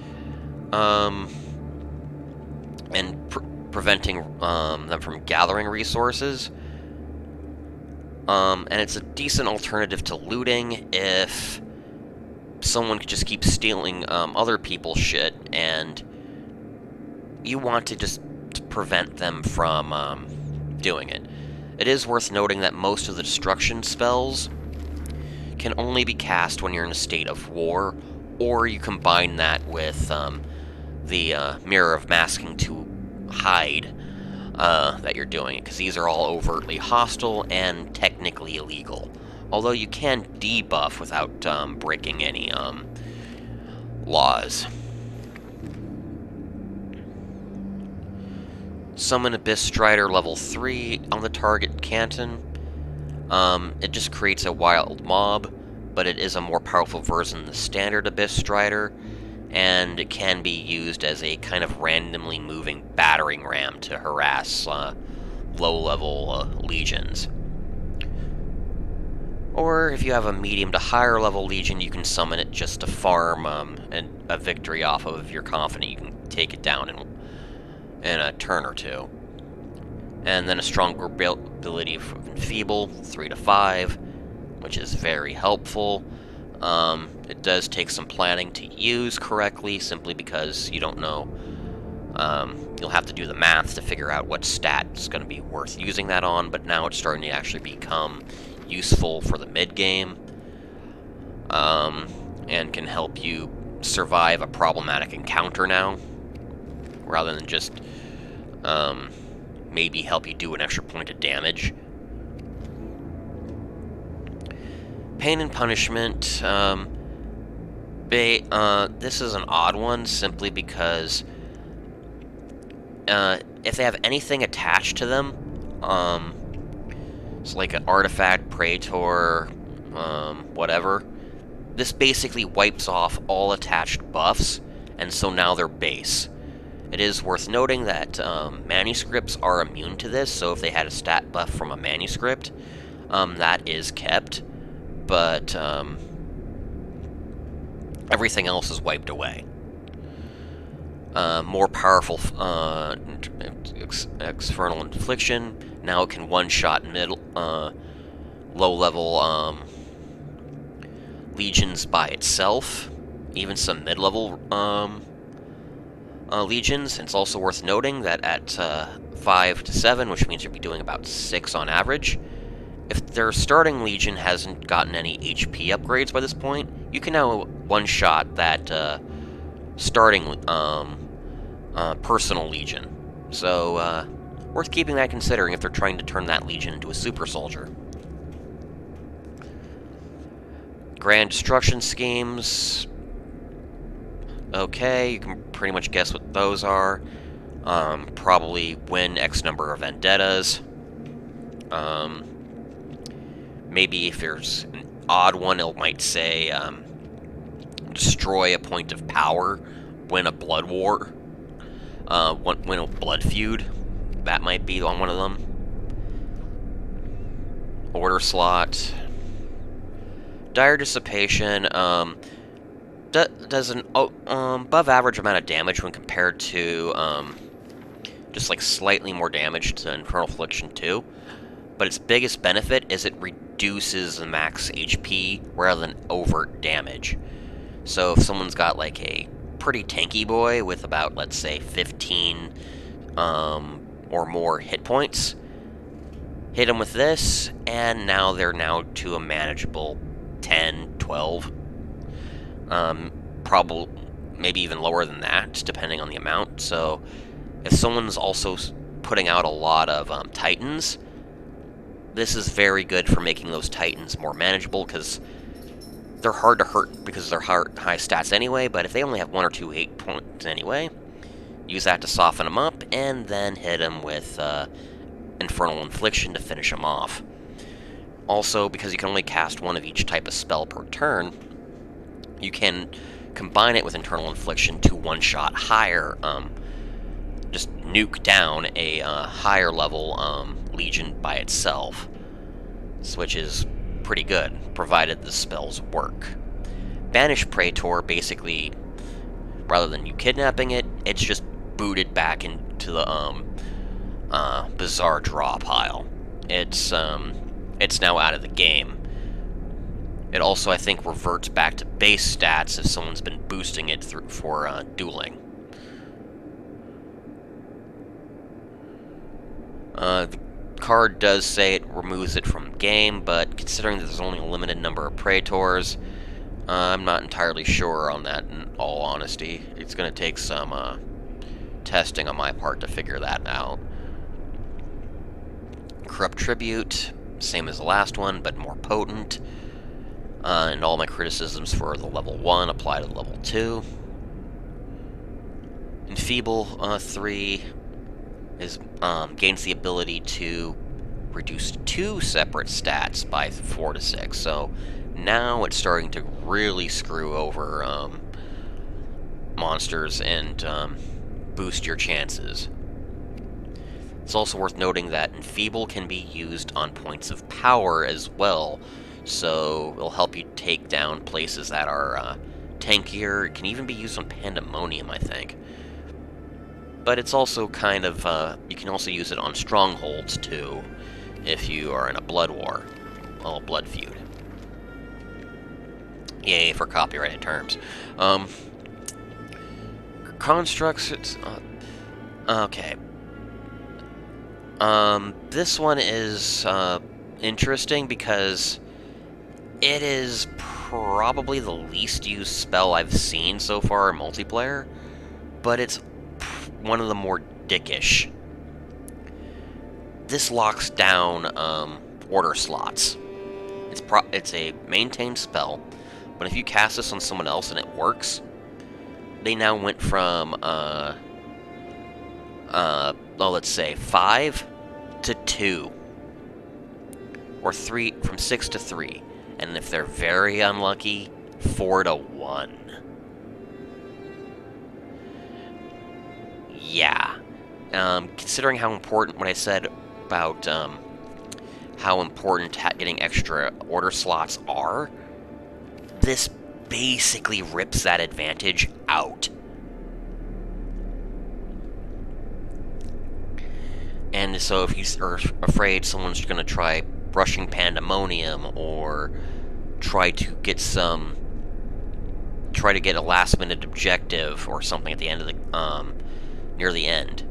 and preventing them from gathering resources. And it's a decent alternative to looting if someone could just keep stealing other people's shit, and you want to just prevent them from doing it. It is worth noting that most of the destruction spells can only be cast when you're in a state of war, or you combine that with the Mirror of Masking to hide that you're doing it, because these are all overtly hostile and technically illegal. Although you can debuff without breaking any laws. Summon Abyss Strider level 3 on the target canton. It just creates a wild mob, but it is a more powerful version than the standard Abyss Strider, and it can be used as a kind of randomly moving battering ram to harass low-level legions. Or if you have a medium to higher level legion, you can summon it just to farm a victory off of if you're confident you can take it down in a turn or two. And then a stronger ability for Enfeeble, 3 to 5, which is very helpful. It does take some planning to use correctly, simply because you don't know. You'll have to do the math to figure out what stat is going to be worth using that on, but now it's starting to actually become useful for the mid-game, and can help you survive a problematic encounter now, rather than just maybe help you do an extra point of damage. Pain and Punishment, this is an odd one, simply because if they have anything attached to them, so like an artifact, praetor, whatever, this basically wipes off all attached buffs, and so now they're base. It is worth noting that manuscripts are immune to this, so if they had a stat buff from a manuscript, that is kept, but everything else is wiped away. More powerful Infernal Infliction. Now it can one-shot low-level legions by itself, even some mid-level legions. It's also worth noting that at 5 to 7, which means you'll be doing about 6 on average, if their starting legion hasn't gotten any HP upgrades by this point, you can now one-shot that starting personal legion. So, worth keeping that considering if they're trying to turn that legion into a super soldier. Grand Destruction Schemes. Okay, you can pretty much guess what those are. Probably win X number of vendettas. Maybe if there's an odd one, it might say destroy a point of power, win a blood war, win a blood feud. That might be on one of them. Order slot. Dire Dissipation does an above average amount of damage when compared to just like slightly more damage to Infernal Affliction 2. But its biggest benefit is it reduces the max HP rather than overt damage. So if someone's got like a pretty tanky boy with about, let's say, 15 or more hit points, hit them with this, and now they're to a manageable 10, 12. Probably, maybe even lower than that, depending on the amount. So if someone's also putting out a lot of Titans, this is very good for making those Titans more manageable, because they're hard to hurt because they're high stats anyway, but if they only have 1 or 2 8 points anyway, use that to soften him up, and then hit him with Infernal Infliction to finish him off. Also, because you can only cast one of each type of spell per turn, you can combine it with Infernal Infliction to one-shot higher, just nuke down a higher level Legion by itself, which is pretty good, provided the spells work. Banish Praetor, basically, rather than you kidnapping it, it's just booted back into the Bazaar draw pile. It's now out of the game. It also, I think, reverts back to base stats if someone's been boosting it for dueling. The card does say it removes it from game, but considering that there's only a limited number of Praetors, I'm not entirely sure on that, in all honesty. It's going to take some testing on my part to figure that out. Corrupt Tribute, same as the last one, but more potent. And all my criticisms for the level 1 apply to the level 2. Enfeeble 3 is gains the ability to reduce 2 separate stats by 4 to 6. So now it's starting to really screw over monsters and boost your chances. It's also worth noting that Enfeeble can be used on points of power as well, so it'll help you take down places that are tankier. It can even be used on Pandemonium, I think. But it's also kind of, you can also use it on strongholds, too, if you are in a blood war. Well, blood feud. Yay for copyrighted terms. Constructs, it's... okay. This one is, interesting because it is probably the least used spell I've seen so far in multiplayer, but it's one of the more dickish. This locks down order slots. It's a maintained spell, but if you cast this on someone else and it works, they now went from let's say 5 to 2, or 3 from 6 to 3, and if they're very unlucky, 4 to 1. Yeah. Considering how important what I said about how important getting extra order slots are, this basically rips that advantage out. And so if you are afraid someone's going to try brushing Pandemonium or try to get a last-minute objective or something at the end of the near the end,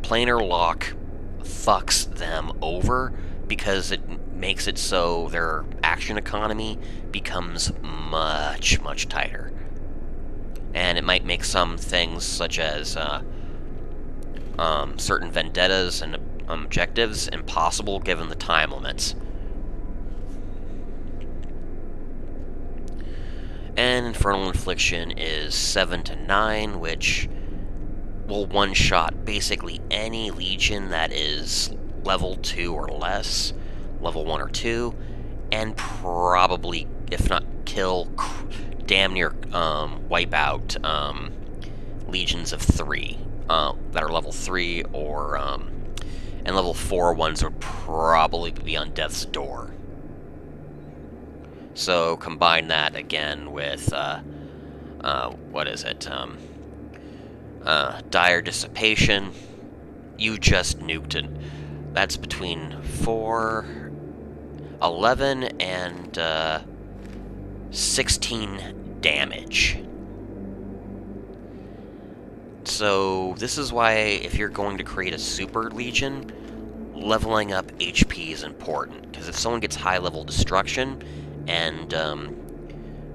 planar lock fucks them over because it makes it so their action economy becomes much, much tighter. And it might make some things such as certain vendettas and objectives impossible given the time limits. And Infernal Infliction is 7 to 9, which will one-shot basically any Legion that is level 2 or less, level 1 or 2, and probably, if not kill, damn near wipe out Legions of 3 that are level 3 or and level 4 ones would probably be on death's door. So combine that again with what is it? Dire Dissipation. You just nuked it. That's between 11 and 16 damage. So this is why if you're going to create a super Legion, leveling up HP is important. Because if someone gets high level destruction and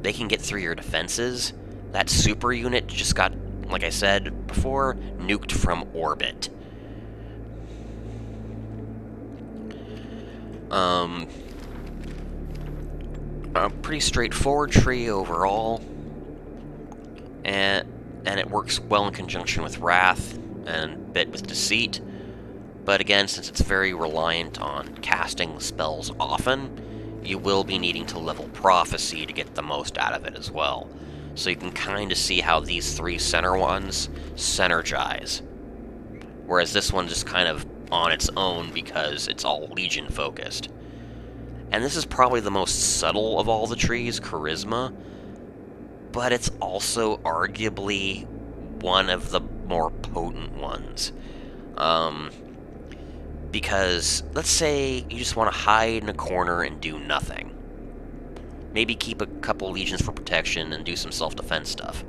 they can get through your defenses, that super unit just got, like I said before, nuked from orbit. A pretty straightforward tree overall. And and it works well in conjunction with Wrath and a bit with Deceit. But again, since it's very reliant on casting spells often, you will be needing to level Prophecy to get the most out of it as well. So you can kind of see how these three center ones synergize. Whereas this one's just kind of on its own because it's all Legion focused. And this is probably the most subtle of all the trees, Charisma, but it's also arguably one of the more potent ones. Because, let's say you just want to hide in a corner and do nothing. Maybe keep a couple legions for protection and do some self-defense stuff.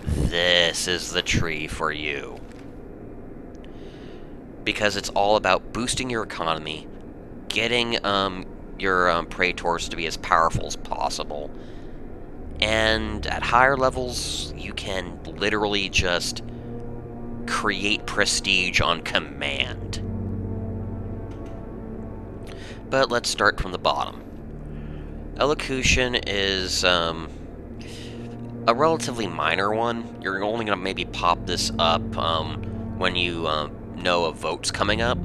This is the tree for you. Because it's all about boosting your economy, getting your Praetors to be as powerful as possible, and at higher levels, you can literally just create prestige on command. But let's start from the bottom. Elocution is a relatively minor one. You're only going to maybe pop this up when you know a vote's coming up.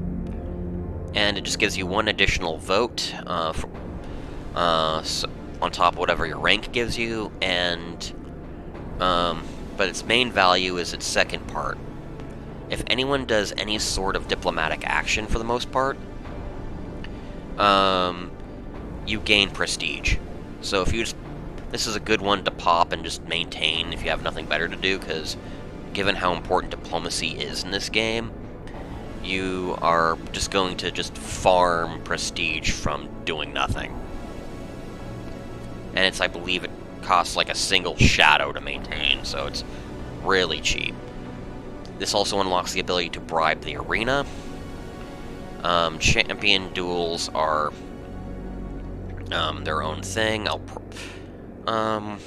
And it just gives you one additional vote on top of whatever your rank gives you. And but its main value is its second part. If anyone does any sort of diplomatic action for the most part, you gain prestige. So if you just, this is a good one to pop and just maintain if you have nothing better to do, because given how important diplomacy is in this game, you are just going to just farm prestige from doing nothing. And it's, I believe it costs like a single shadow to maintain, so it's really cheap. This also unlocks the ability to bribe the arena. Champion duels are their own thing. I'm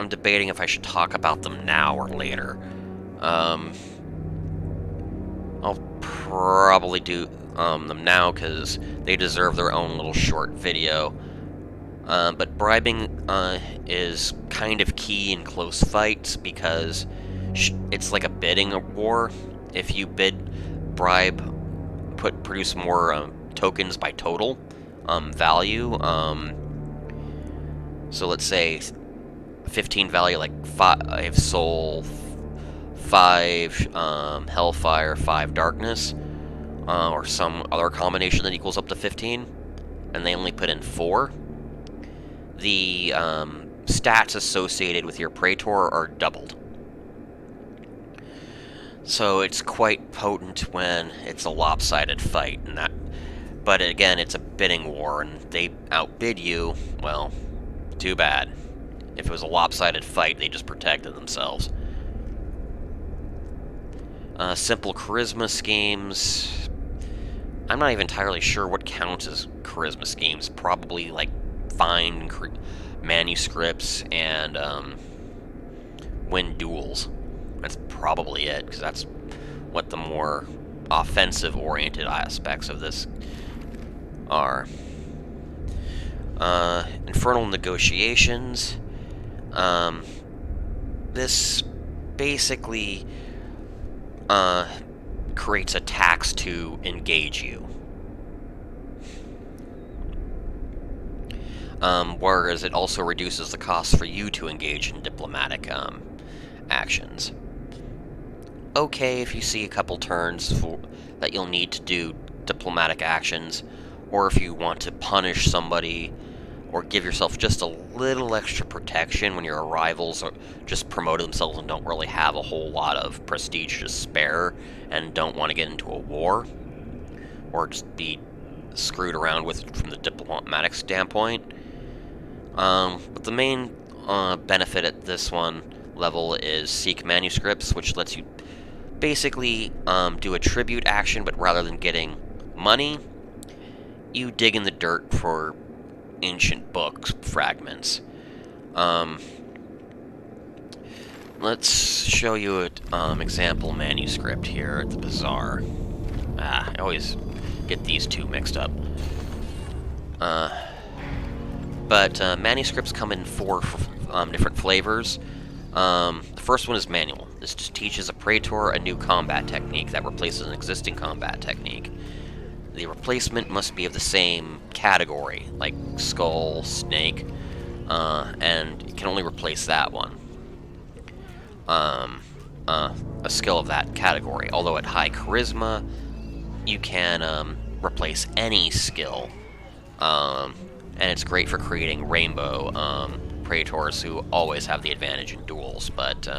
debating if I should talk about them now or later. I'll probably do them now because they deserve their own little short video. But bribing is kind of key in close fights because it's like a bidding war. If you bid, bribe, produce more tokens by total value. So let's say 15 value, like 5 soul, 5 hellfire, 5 darkness, or some other combination that equals up to 15, and they only put in 4. The stats associated with your Praetor are doubled. So it's quite potent when it's a lopsided fight, and that. But again, it's a bidding war, and they outbid you. Well, too bad. If it was a lopsided fight, they just protected themselves. Simple charisma schemes. I'm not even entirely sure what counts as charisma schemes. Probably like find manuscripts and win duels. That's probably it, because that's what the more offensive-oriented aspects of this are. Infernal negotiations. This basically creates a tax to engage you. Whereas it also reduces the cost for you to engage in diplomatic actions. Okay, if you see a couple turns that you'll need to do diplomatic actions, or if you want to punish somebody, or give yourself just a little extra protection when your rivals are just promoted themselves and don't really have a whole lot of prestige to spare and don't want to get into a war, or just be screwed around with from the diplomatic standpoint. But the main benefit at this one level is Seek Manuscripts, which lets you basically do a tribute action, but rather than getting money, you dig in the dirt for ancient book fragments. Let's show you an example manuscript here at the Bazaar. I always get these two mixed up. But manuscripts come in 4 different flavors. The first one is manual. This just teaches a Praetor a new combat technique that replaces an existing combat technique. The replacement must be of the same category, like skull, snake, and you can only replace that one. A skill of that category. Although at high charisma, you can replace any skill, and it's great for creating rainbow Praetors who always have the advantage in duels, but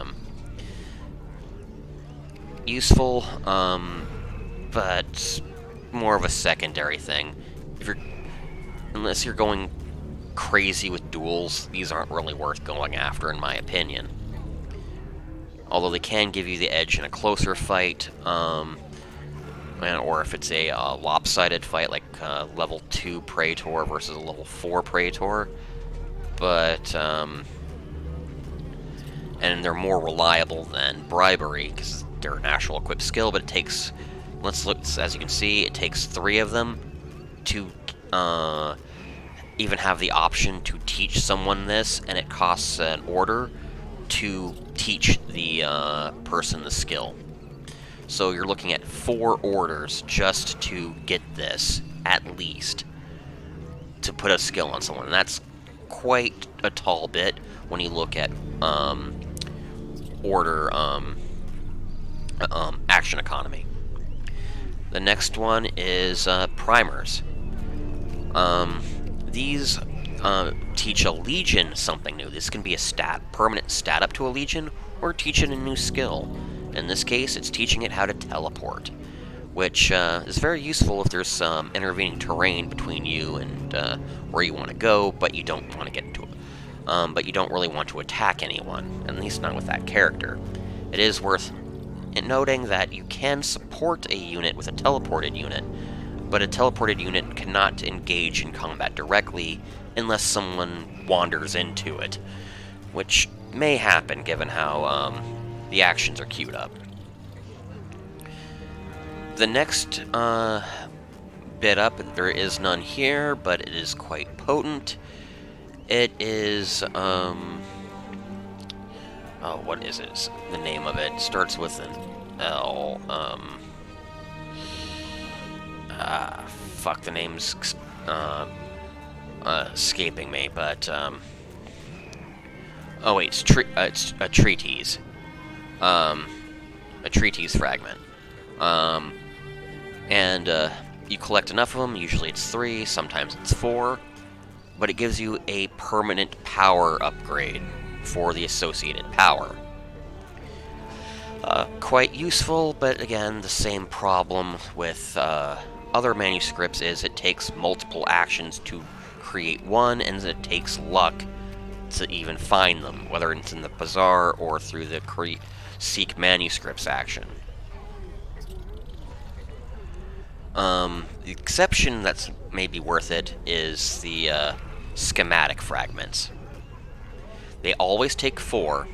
useful, but more of a secondary thing. Unless you're going crazy with duels, these aren't really worth going after, in my opinion. Although they can give you the edge in a closer fight, or if it's a lopsided fight, like level 2 Praetor versus a level 4 Praetor. But, and they're more reliable than bribery, because they're an actual equipped skill, but it takes, let's look, as you can see, it takes 3 of them to even have the option to teach someone this, and it costs an order to teach the person the skill. So you're looking at 4 orders just to get this, at least, to put a skill on someone, and that's quite a tall bit when you look at order action economy. The next one is primers. These teach a legion something new. This can be a permanent stat up to a legion, or teach it a new skill. In this case, it's teaching it how to teleport, which is very useful if there's some intervening terrain between you and where you want to go, but you don't want to get into it. But you don't really want to attack anyone, at least not with that character. It is worth noting that you can support a unit with a teleported unit, but a teleported unit cannot engage in combat directly unless someone wanders into it, which may happen given how the actions are queued up. The next bit up, there is none here, but it is quite potent. It is, what is it? The name of it starts with an L. Fuck, the name's escaping me, but, oh wait, it's a treatise. A treatise fragment. And you collect enough of them, usually it's 3, sometimes it's 4, but it gives you a permanent power upgrade for the associated power. Quite useful, but again, the same problem with other manuscripts is it takes multiple actions to create one, and it takes luck to even find them, whether it's in the Bazaar or through the Seek Manuscripts action. The exception that's maybe worth it is the schematic fragments. They always take 4,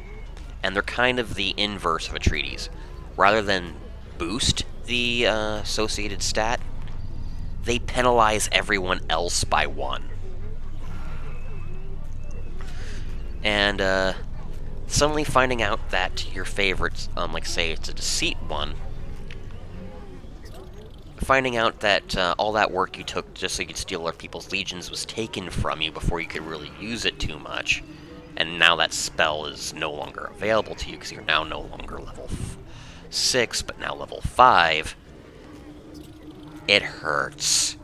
and they're kind of the inverse of a treatise. Rather than boost the associated stat, they penalize everyone else by 1. And suddenly finding out that your favorites, like say it's a deceit one, finding out that all that work you took just so you could steal other people's legions was taken from you before you could really use it too much, and now that spell is no longer available to you because you're now no longer level 6, but now level 5, it hurts.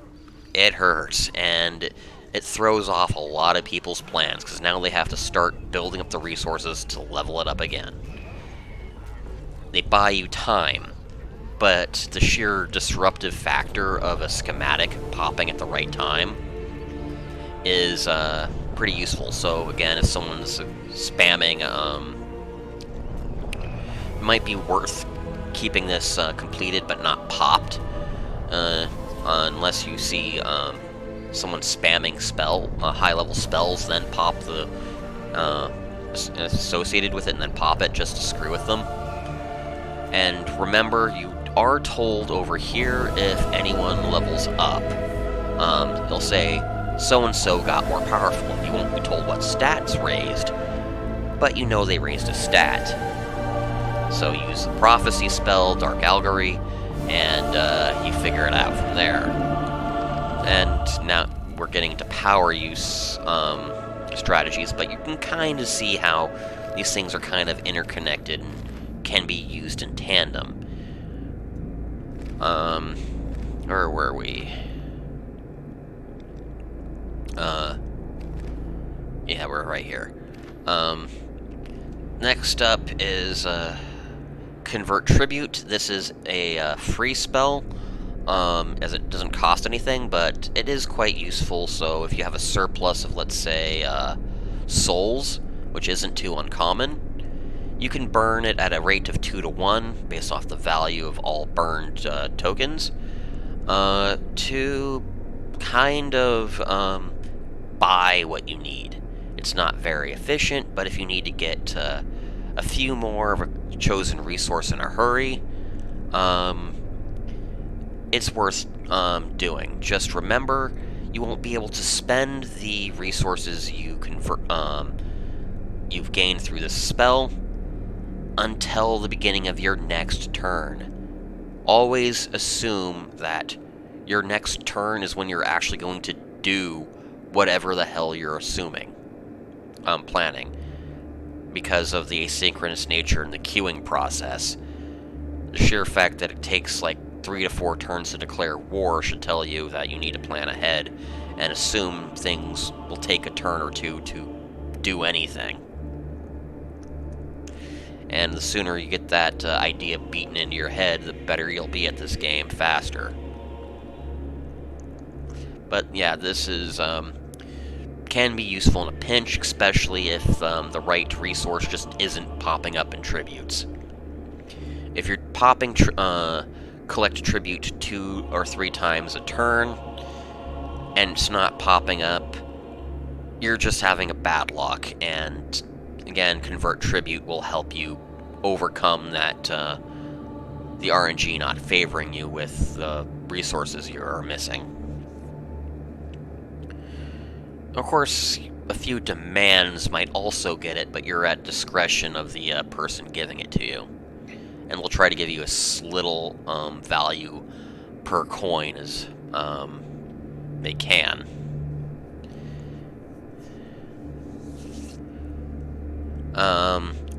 It hurts, and it throws off a lot of people's plans, because now they have to start building up the resources to level it up again. They buy you time, but the sheer disruptive factor of a schematic popping at the right time is pretty useful. So again, if someone's spamming, it might be worth keeping this completed but not popped, unless you see someone spamming high-level spells, then pop the associated with it, and then pop it just to screw with them. And remember, you are told over here if anyone levels up. They'll say, so-and-so got more powerful. You won't be told what stats raised, but you know they raised a stat. So you use the prophecy spell, Dark Allegory, and you figure it out from there. And now we're getting into power use strategies, but you can kind of see how these things are kind of interconnected and can be used in tandem. Where were we? Yeah, we're right here. Next up is, Convert Tribute. This is a free spell, as it doesn't cost anything, but it is quite useful. So if you have a surplus of, let's say, souls, which isn't too uncommon, you can burn it at a rate of 2 to 1, based off the value of all burned tokens, to kind of buy what you need. It's not very efficient, but if you need to get a few more of a chosen resource in a hurry, it's worth doing. Just remember, you won't be able to spend the resources you've gained through this spell until the beginning of your next turn. Always assume that your next turn is when you're actually going to do whatever the hell you're planning. Because of the asynchronous nature and the queuing process, the sheer fact that it takes like 3 to 4 turns to declare war should tell you that you need to plan ahead and assume things will take a turn or two to do anything. And the sooner you get that idea beaten into your head, the better you'll be at this game faster. But yeah, this is can be useful in a pinch, especially if the right resource just isn't popping up in tributes. If you're popping collect a tribute 2 or 3 times a turn, and it's not popping up, you're just having a bad luck, and again, Convert Tribute will help you overcome that, the RNG not favoring you with the resources you are missing. Of course, a few demands might also get it, but you're at discretion of the person giving it to you. And we'll try to give you as little value per coin as they can.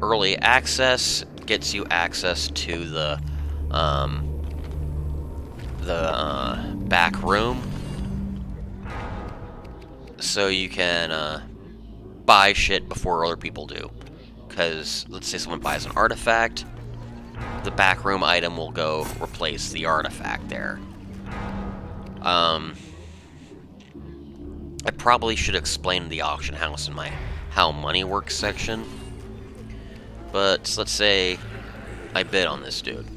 Early access gets you access to the back room, so you can buy shit before other people do. Because let's say someone buys an artifact, the backroom item will go replace the artifact there. I probably should explain the auction house in my how money works section. But let's say I bid on this dude.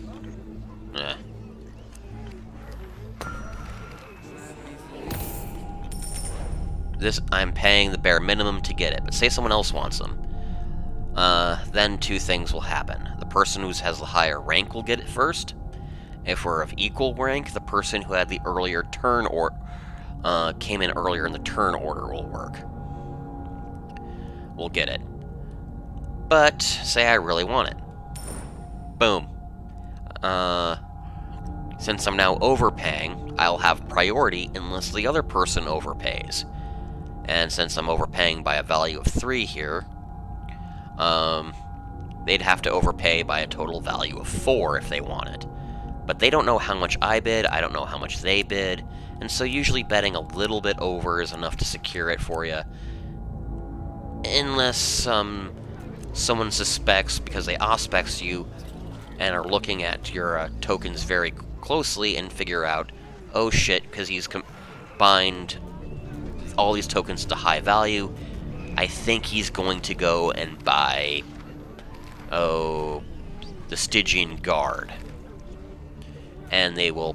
I'm paying the bare minimum to get it, but say someone else wants them. Then 2 things will happen. The person who has the higher rank will get it first. If we're of equal rank, the person who had the earlier turn or came in earlier in the turn order will work. We'll get it. But say I really want it. Boom. Since I'm now overpaying, I'll have priority unless the other person overpays. And since I'm overpaying by a value of 3 here, they'd have to overpay by a total value of 4 if they want it. But they don't know how much I bid, I don't know how much they bid, and so usually betting a little bit over is enough to secure it for you. Unless someone suspects, because they auspex you and are looking at your tokens very closely and figure out, oh shit, because he's combined all these tokens to high value, I think he's going to go and buy, the Stygian Guard. And they will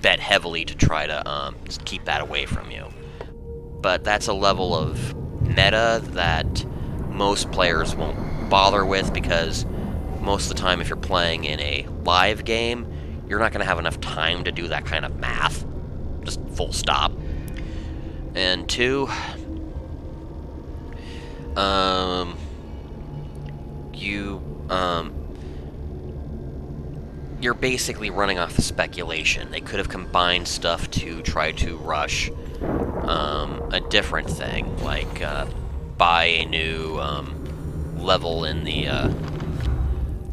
bet heavily to try to keep that away from you. But that's a level of meta that most players won't bother with, because most of the time if you're playing in a live game, you're not going to have enough time to do that kind of math. Just full stop. And 2, you're basically running off of speculation. They could have combined stuff to try to rush a different thing, like buy a new level in the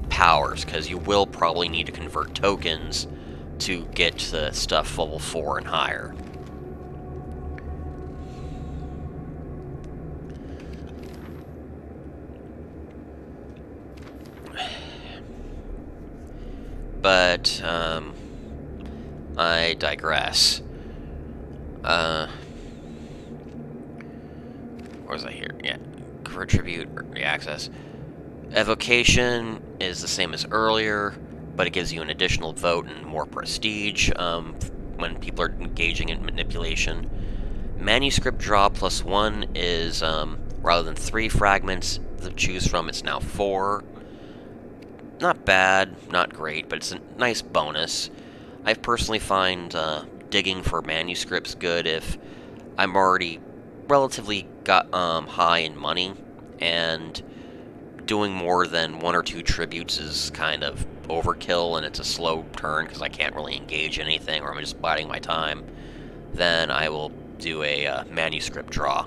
powers, because you will probably need to convert tokens to get the stuff level 4 and higher. But, I digress. Where was I here? Yeah. Contribute, access. Evocation is the same as earlier, but it gives you an additional vote and more prestige when people are engaging in manipulation. Manuscript draw +1 is, rather than 3 fragments to choose from, it's now 4. Not bad, not great, but it's a nice bonus. I personally find digging for manuscripts good if I'm already relatively high in money, and doing more than 1 or 2 tributes is kind of overkill, and it's a slow turn because I can't really engage anything, or I'm just biding my time. Then I will do a manuscript draw.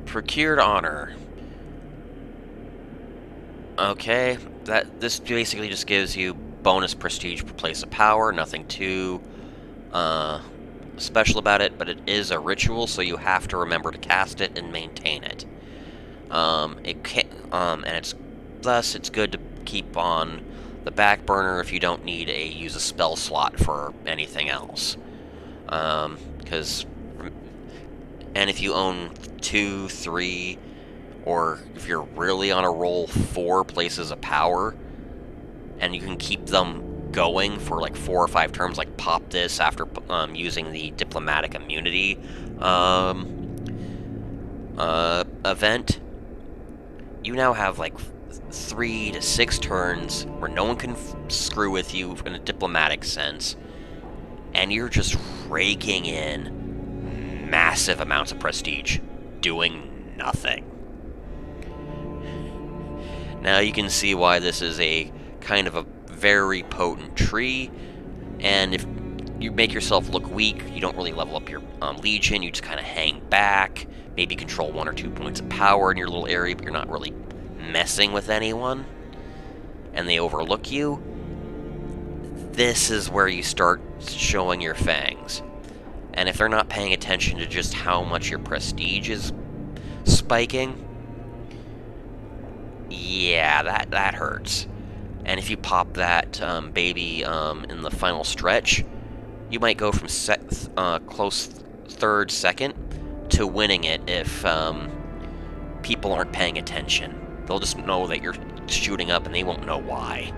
Procured honor. Okay, this basically just gives you bonus prestige per place of power. Nothing too special about it, but it is a ritual, so you have to remember to cast it and maintain it. It's good to keep on the back burner if you don't need use a spell slot for anything else. And if you own 2, 3, or if you're really on a roll, 4 places of power, and you can keep them going for like 4 or 5 turns, like pop this after using the diplomatic immunity event, you now have like 3 to 6 turns where no one can screw with you in a diplomatic sense, and you're just raking in massive amounts of prestige doing nothing. Now you can see why this is a kind of a very potent tree, and if you make yourself look weak, you don't really level up your Legion, you just kind of hang back, maybe control 1 or 2 points of power in your little area, but you're not really messing with anyone, and they overlook you. This is where you start showing your fangs. And if they're not paying attention to just how much your prestige is spiking, yeah, that hurts. And if you pop that baby in the final stretch, you might go from close third, second to winning it if people aren't paying attention. They'll just know that you're shooting up and they won't know why.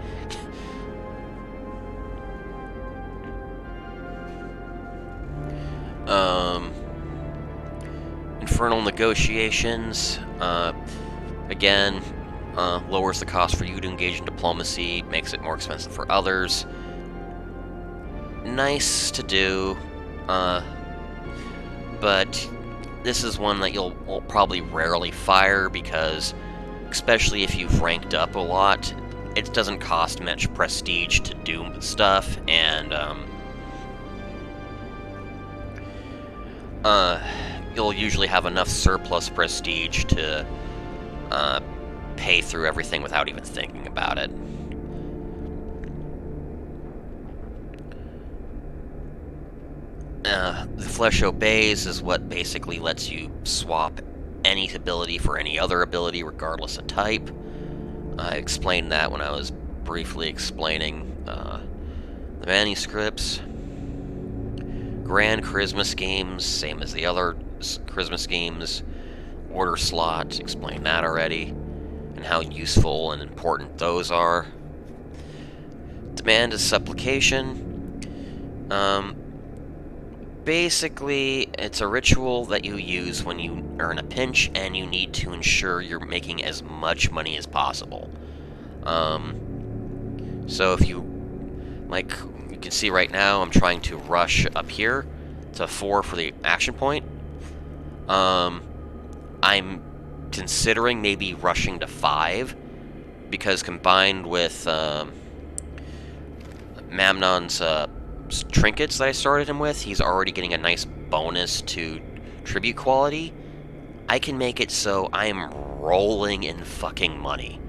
Infernal negotiations, again, lowers the cost for you to engage in diplomacy, makes it more expensive for others. Nice to do, but this is one that you'll probably rarely fire, because, especially if you've ranked up a lot, it doesn't cost much prestige to do stuff, and you'll usually have enough surplus prestige to pay through everything without even thinking about it. The Flesh Obeys is what basically lets you swap any ability for any other ability, regardless of type. I explained that when I was briefly explaining the Manuscripts. Grand Charisma schemes, same as the other Charisma schemes. Order slots, explained that already, and how useful and important those are. Demand is supplication. Basically, it's a ritual that you use when you are in a pinch and you need to ensure you're making as much money as possible. So if you You can see right now I'm trying to rush up here to 4 for the action point. I'm considering maybe rushing to 5, because combined with Mamnon's trinkets that I started him with, he's already getting a nice bonus to tribute quality. I can make it so I am rolling in fucking money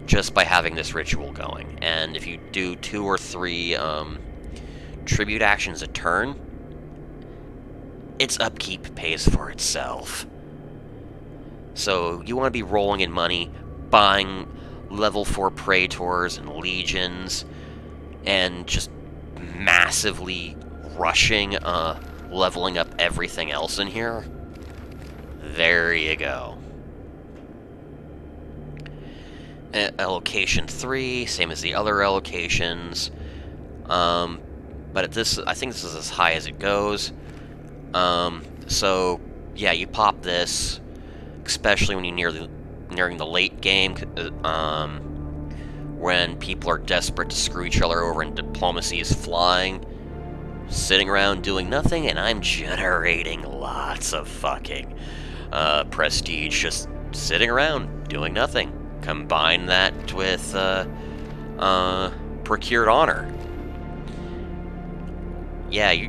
just by having this ritual going. And if you do 2 or 3 tribute actions a turn, its upkeep pays for itself. So you want to be rolling in money, buying level 4 Praetors and Legions, and just massively rushing, leveling up everything else in here. There you go. Allocation 3, same as the other allocations. But at this, I think this is as high as it goes. So yeah, you pop this, especially when you're nearing the late game, when people are desperate to screw each other over and diplomacy is flying, sitting around doing nothing, and I'm generating lots of fucking prestige just sitting around doing nothing. Combine that with procured honor. Yeah,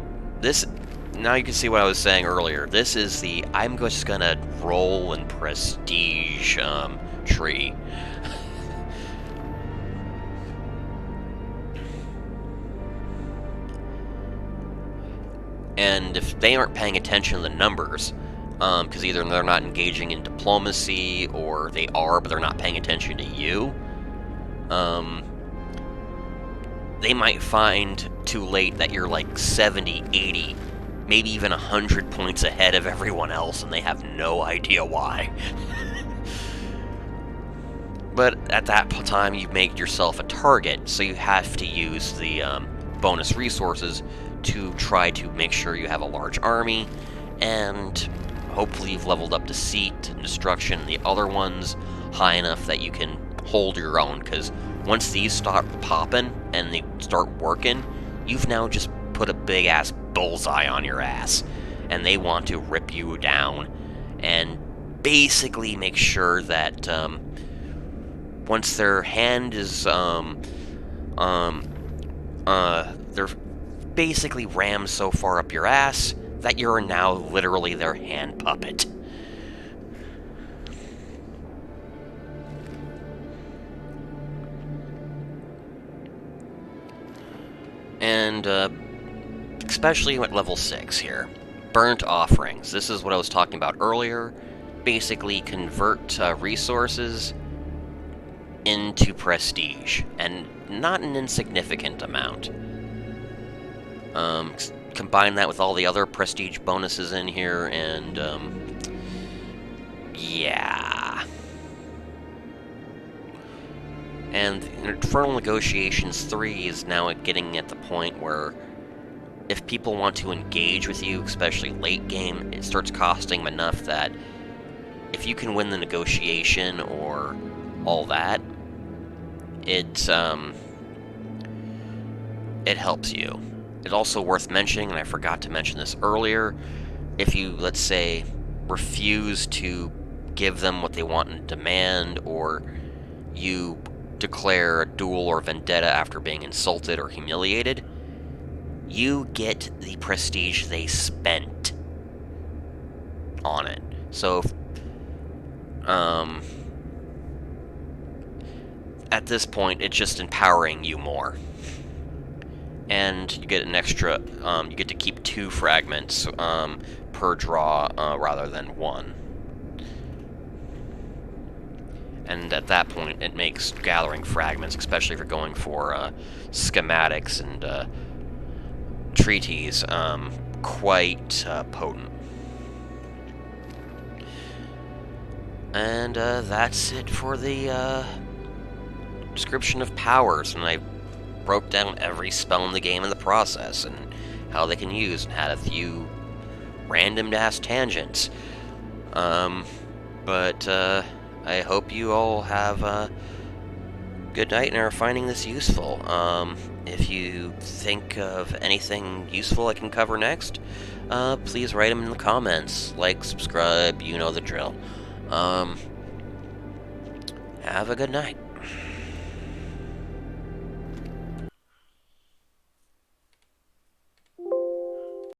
now you can see what I was saying earlier. This is the I'm just gonna roll in prestige tree. And if they aren't paying attention to the numbers, because either they're not engaging in diplomacy, or they are, but they're not paying attention to you, they might find too late that you're like 70, 80, maybe even 100 points ahead of everyone else, and they have no idea why. But at that time, you've made yourself a target, so you have to use the bonus resources to try to make sure you have a large army, and hopefully you've leveled up Deceit and Destruction and the other ones high enough that you can hold your own, because once these start popping and they start working, you've now just put a big-ass bullseye on your ass, and they want to rip you down and basically make sure that once their hand is they're basically rammed so far up your ass that you're now literally their hand puppet. And especially at level 6 here. Burnt offerings. This is what I was talking about earlier. Basically convert resources into prestige, and not an insignificant amount. Combine that with all the other prestige bonuses in here, and yeah. And Infernal Negotiations 3 is now getting at the point where if people want to engage with you, especially late game, it starts costing them enough that if you can win the negotiation or all that, it helps you. It's also worth mentioning, and I forgot to mention this earlier, if you, let's say, refuse to give them what they want and demand, or you declare a duel or vendetta after being insulted or humiliated, you get the prestige they spent on it. So, at this point, it's just empowering you more. And you get an extra, you get to keep 2 fragments per draw rather than 1. And at that point, it makes gathering fragments, especially if you're going for schematics and treaties, quite potent. And that's it for the description of powers, and I broke down every spell in the game in the process, and how they can use, and had a few random-ass tangents. But I hope you all have good night and are finding this useful. If you think of anything useful I can cover next, please write them in the comments. Like, subscribe, you know the drill. Have a good night.